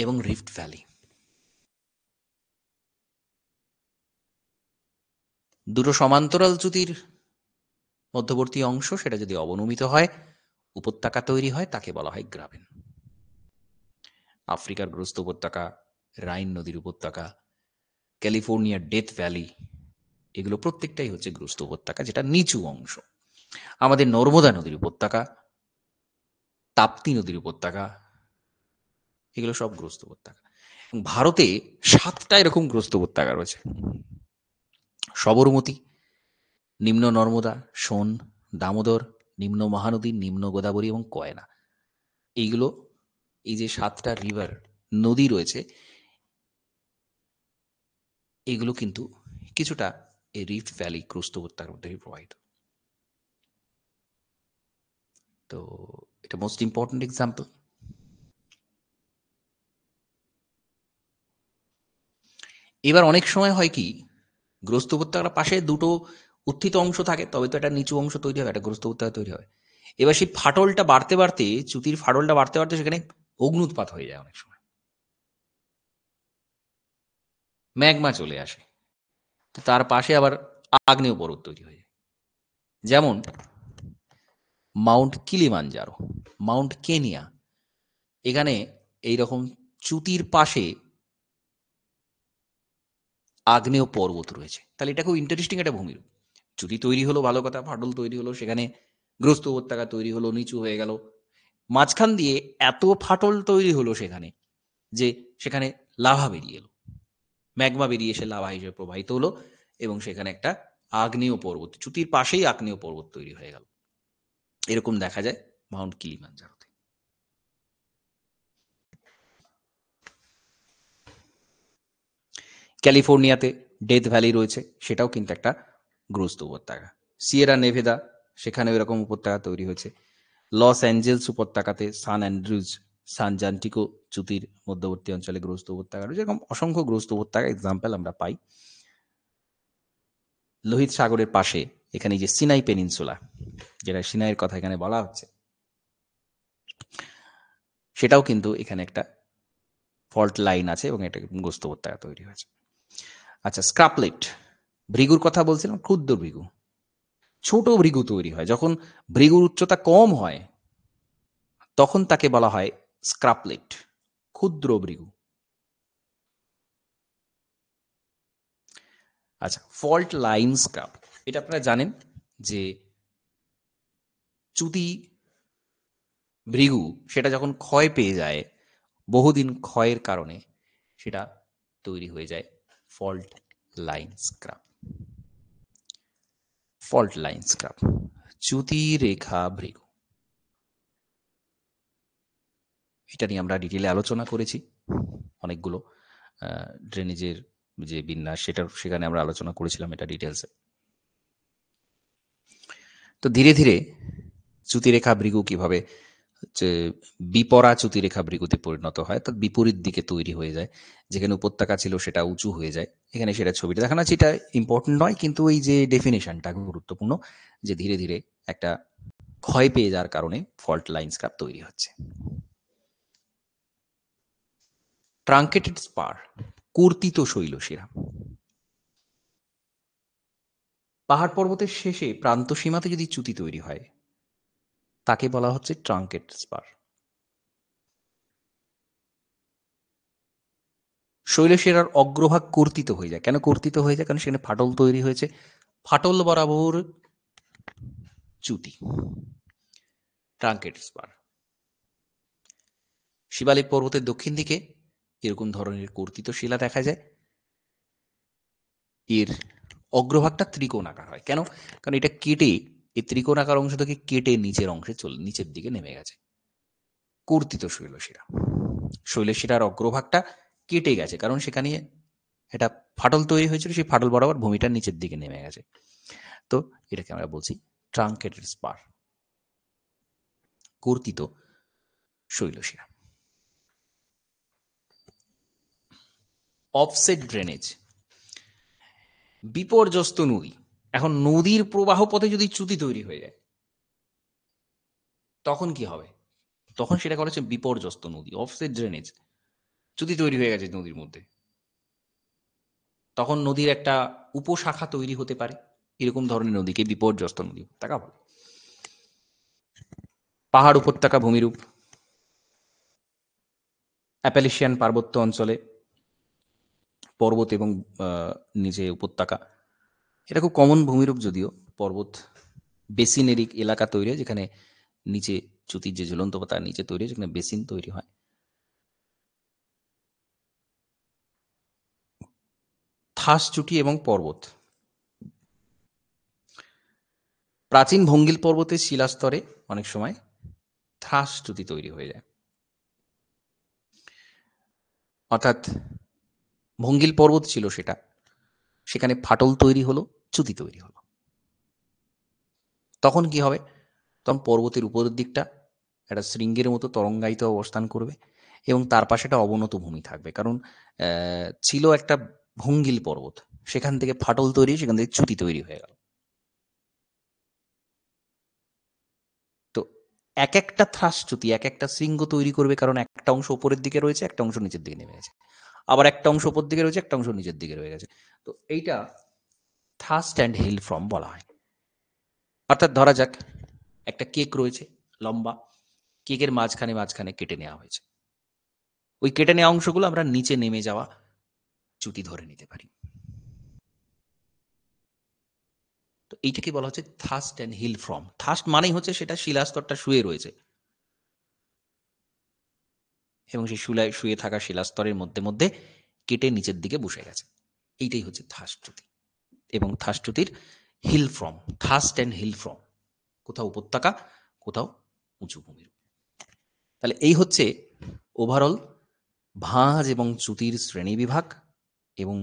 এবং রিফট ভ্যালি, দুটো সমান্তরাল চ্যুতির মধ্যবর্তী অংশ, সেটা যদি অবনমিত হয়, উপত্যকা তৈরি হয়, তাকে বলা হয় গ্রাবেন। আফ্রিকার গ্রস্ত উপত্যকা, রাইন নদীর উপত্যকা, ক্যালিফোর্নিয়ার ডেথ ভ্যালি, এগুলো প্রত্যেকটাই হচ্ছে গ্রস্ত উপত্যকা, যেটা নিচু অংশ। আমাদের নর্মদা নদীর উপত্যকা, তাপ্তি নদীর উপত্যকা, এগুলো সব গ্রস্ত উপত্যকা। ভারতে 7টা এরকম গ্রস্ত উপত্যকা রয়েছে: সবরমতী, নিম্ন নর্মদা, সোন, দামোদর, নিম্ন মহানদী, নিম্ন গোদাবরী এবং কয়না। এইগুলো, এই যে 7টা রিভার, নদী রয়েছে, এগুলো কিন্তু কিছুটা এই রিফট ভ্যালি গ্রস্ত উপত্যকার মধ্যে প্রবাহিত। তো এটা মোস্ট ইম্পর্টেন্ট এক্সাম্পল। এবার অনেক সময় হয় কি, গ্রস্ত উপত্যকার পাশে দুটো উত্থিত অংশ থাকে, তবে তো একটা নিচু অংশ তৈরি হয়, একটা গ্রস্ত উপত্যকা তৈরি হয়। এবার সেই ফাটলটা বাড়তে বাড়তে, চ্যুতির ফাটলটা বাড়তে বাড়তে সেখানে অগ্নুৎপাত হয়ে যায়। অনেক সময় ম্যাগমা চলে আসে, তো তার পাশে আবার আগ্নেয় পর্বত তৈরি হয়ে যায়। যেমন মাউন্ট কিলিমানজারো, মাউন্ট কেনিয়া, এখানে এইরকম চ্যুতির পাশে আগ্নেয় পর্বত রয়েছে। তাহলে এটা খুব ইন্টারেস্টিং একটা ভূমিরূপ। চ্যুতি তৈরি হলো, ভালো কথা, ফাটল তৈরি হলো, সেখানে গ্রস্ত উপত্যকা তৈরি হলো, নিচু হয়ে গেল, মাঝখান দিয়ে এত ফাটল তৈরি হলো সেখানে, যে সেখানে লাভা বেরিয়ে এলো, ম্যাগমা বেরিয়ে এসে লাভা হিসেবে প্রবাহিত হলো, এবং সেখানে একটা আগ্নেয় পর্বত, চ্যুতির পাশেই আগ্নেয় পর্বত তৈরি হয়ে গেল। এরকম দেখা যায় মাউন্ট কিলিমানজারোতে। ক্যালিফোর্নিয়াতে ডেথ ভ্যালি রয়েছে, সেটাও কিন্তু একটা গ্রস্ত উপত্যকা। সিয়েরা নেভেদা, সেখানেও এরকম উপত্যকা তৈরি হয়েছে। লস অ্যাঞ্জেলস উপত্যকাতে সান অ্যান্ড্রুজ, সান জান্টিকো চ্যুতির মধ্যবর্তী অঞ্চলে গ্রস্ত উপত্যকা রয়েছে। এরকম অসংখ্য গ্রস্ত উপত্যকা এক্সাম্পল আমরা পাই। লোহিত সাগরের পাশে এখানে যে সিনাই পেনিনসুলা, যেটা সিনাইয়ের কথা এখানে বলা হচ্ছে, সেটাও কিন্তু এখানে একটা ফল্ট লাইন আছে এবং এটা গ্রস্ত উপত্যকা তৈরি হয়েছে। আচ্ছা, স্ক্রাপলেট, ভৃগুর কথা বলছিলাম, ক্ষুদ্র ভৃগু, ছোট ভৃগু তৈরি হয় যখন ভৃগুর উচ্চতা কম হয়, তখন তাকে বলা হয় স্ক্রাপলেট, ক্ষুদ্র ভৃগু। আচ্ছা, ফল্ট লাইন স্ক্রাব, এটা আপনারা জানেন যে চ্যুতি ভৃগু সেটা যখন ক্ষয় পেয়ে যায়, বহুদিন ক্ষয়ের কারণে সেটা তৈরি হয়ে যায় fault line scarp. Fault line scarp, চ্যুতি রেখা ভৃগু, এটা নিয়ে আমরা ডিটেলে আলোচনা করেছি। অনেকগুলো ড্রেনেজের যে বিন্যাস, সেখানে আমরা আলোচনা করেছিলাম এটা ডিটেলসে। তো ধীরে ধীরে চ্যুতিরেখা ভৃগু কিভাবে হচ্ছে বিপরা চ্যুতিরেখা ভৃগুতে পরিণত হয়, তার বিপরীত দিকে তৈরি হয়ে যায়। যেখানে উপত্যকা ছিল সেটা উঁচু হয়ে যায়। এখানে সেটা ছবিটা দেখানো আছে, এটা ইম্পর্টেন্ট নয়, কিন্তু এই যে ডেফিনেশনটা গুরুত্বপূর্ণ, যে ধীরে ধীরে একটা ক্ষয় পেয়ে যাওয়ার কারণে ফল্ট লাইন স্কার তৈরি হচ্ছে। ট্রাঙ্কেটেড স্পার, কর্তিত শৈলশিরা। পাহাড় পর্বতের শেষে প্রান্ত সীমাতে যদি চ্যুতি তৈরি হয় তাকে বলা হচ্ছে ট্রাঙ্কেট স্পার। শৈলশিরার অগ্রভাগ কর্তিত হয়ে যায়। কেন কর্তিত হয়ে যায়? কারণ সেখানে ফাটল তৈরি হয়েছে, ফাটল বরাবর চ্যুতি, ট্রাঙ্কেট স্পার। শিবালিক পর্বতের দক্ষিণ দিকে এরকম ধরনের কর্তিত শিলা দেখা যায়। এর অগ্রভাগটা ত্রিকোণাকার হয়। কেন? কারণ এটা কেটে, এই ত্রিকোণাকার অংশ থেকে কেটে নিচের অংশে নিচের দিকে নেমে গেছে। কর্তিত শৈলশিরা, শৈলশিরার অগ্রভাগটা কেটে গেছে, কারণ সেখানে একটা ফাটল তৈরি হয়েছিল, সেই ফাটল বরাবর ভূমিটার নিচের দিকে নেমে গেছে। তো এটাকে আমরা বলছি ট্রাঙ্কেটেড স্পার, কর্তিত শৈলশিরা। অফসেট ড্রেনেজ, বিপর্যস্ত নদী। এখন নদীর প্রবাহ পথে যদি চ্যুতি তৈরি হয়ে যায় তখন কি হবে? তখন সেটা করা হচ্ছে বিপর্যস্ত নদী, অফসেট ড্রেনেজ। চ্যুতি তৈরি হয়ে গেছে নদীর মধ্যে, তখন নদীর একটা উপশাখা তৈরি হতে পারে। এরকম ধরনের নদীকে বিপর্যস্ত নদী উপত্যকা বলে। পাহাড় উপত্যকা ভূমিরূপ, অ্যাপালিশিয়ান পার্বত্য অঞ্চলে পর্বত এবং নিচে উপত্যকা, এটা খুব কমন ভূমিরূপ, যদিও পর্বত বেসিনেরিক এলাকা তৈরি হয়, যেখানে নিচে চ্যুতির যে ঝুলন্ত পাতার নিচে তৈরি হয়, যেখানে বেসিন তৈরি হয়। থাস চ্যুতি এবং পর্বত, প্রাচীন ভঙ্গিল পর্বতের শিলাস্তরে অনেক সময় থাস চ্যুতি তৈরি হয়ে যায়। অর্থাৎ ভঙ্গিল পর্বত ছিল সেটা, সেখানে ফাটল তৈরি হলো, চ্যুতি তৈরি হলো। তখন কি হবে? তখন পর্বতের উপরের দিকটা একটা শৃঙ্গের মতো তরঙ্গায়িত অবস্থান করবে এবং তার পাশে একটা অবনত ভূমি থাকবে, কারণ ছিল একটা ভঙ্গিল পর্বত, সেখান থেকে ফাটল তৈরি, সেখান থেকে চ্যুতি তৈরি হয়ে গেল। তো এক একটা থ্রাস চ্যুতি এক একটা শৃঙ্গ তৈরি করবে, কারণ একটা অংশ উপরের দিকে রয়েছে, একটা অংশ নিচের দিকে নেমে গেছে, আবার একটা অংশ উপর দিকে রয়েছে, একটা অংশ নিচের দিকে রয়ে গেছে। তো এইটা থার্স্ট অ্যান্ড হিল ফ্রম বলা হয়। অর্থাৎ ধরা যাক একটা কেক রয়েছে লম্বা, কেকের মাঝখানে মাঝখানে কেটে নেওয়া হয়েছে, ওই কেটে নেওয়া অংশগুলো আমরা নিচে নেমে যাওয়া চ্যুতি ধরে নিতে পারি। তো এইটাকে বলা হচ্ছে thrust and hill from. Thrust মানেই হচ্ছে সেটা শিলাস্তরটা শুয়ে রয়েছে এবং সেই শুয়ে থাকা শিলাস্তরের মধ্যে মধ্যে কেটে নিচের দিকে বসে গেছে, এইটাই হচ্ছে থার্স্ট চ্যুতি। এবং থার্স্ট চ্যুতির hill from, thrust and hill from, কোথাও উপত্যকা, কোথাও উঁচু ভূমির। তাহলে এই হচ্ছে ওভারঅল ভাঁজ এবং চ্যুতির শ্রেণীবিভাগ এবং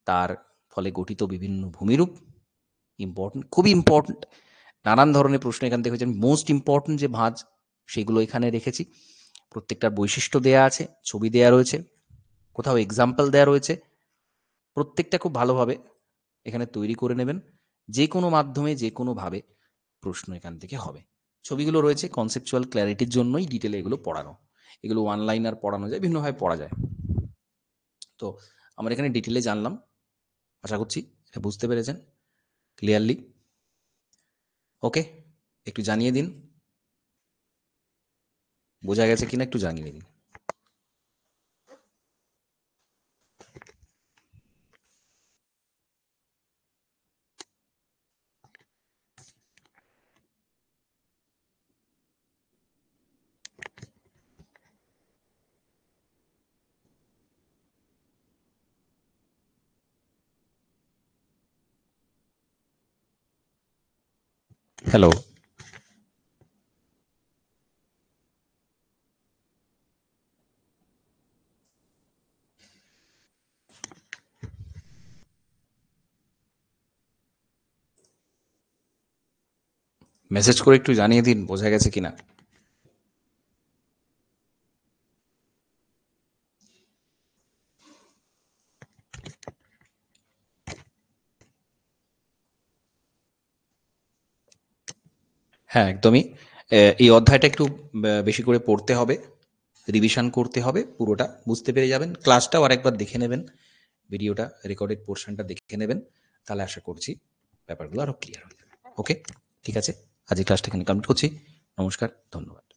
তার ফলে গঠিত বিভিন্ন ভূমিরূপ। ইম্পর্টেন্ট, খুবই ইম্পর্টেন্ট, নানান ধরনের প্রশ্ন এখান থেকে হচ্ছে। আমি মোস্ট ইম্পর্টেন্ট যে ভাঁজ, সেগুলো এখানে রেখেছি। প্রত্যেকটার বৈশিষ্ট্য দেয়া আছে, ছবি দেয়া রয়েছে, কোথাও এক্সাম্পল দেয়া রয়েছে। প্রত্যেকটা খুব ভালোভাবে এখানে তৈরি করে নেবেন। যে কোনো মাধ্যমে যে কোনোভাবে প্রশ্ন এখান থেকে হবে। ছবিগুলো রয়েছে কনসেপচুয়াল ক্ল্যারিটির জন্যই ডিটেলে এগুলো পড়ানো। এগুলো ওয়ান লাইনার পড়ানো যায়, বিভিন্নভাবে পড়া যায়। তো আমরা এখানে ডিটেলে জানলাম, আশা করছি এটা বুঝতে পেরেছেন ক্লিয়ারলি। ওকে, একটু জানিয়ে দিন বোঝা গেছে কিনা, একটু জানিয়ে দিন। হ্যালো। মেসেজ করে একটু জানিয়ে দিন বোঝা গেছে কিনা। হ্যাঁ, একদমই। এই অধ্যায়টা একটু বেশি করে পড়তে হবে, রিভিশন করতে হবে, পুরোটা বুঝতে পেরে যাবেন। ক্লাসটাও আরেকবার দেখে নেবেন, ভিডিওটা, রেকর্ডেড পোর্শনটা দেখে নেবেন। তাহলে আশা করছি ব্যাপারগুলো আরও ক্লিয়ার হয়ে যাবে। ওকে? ঠিক আছে? আজকের ক্লাসটা এখানে কমপ্লিট করছি। নমস্কার, ধন্যবাদ।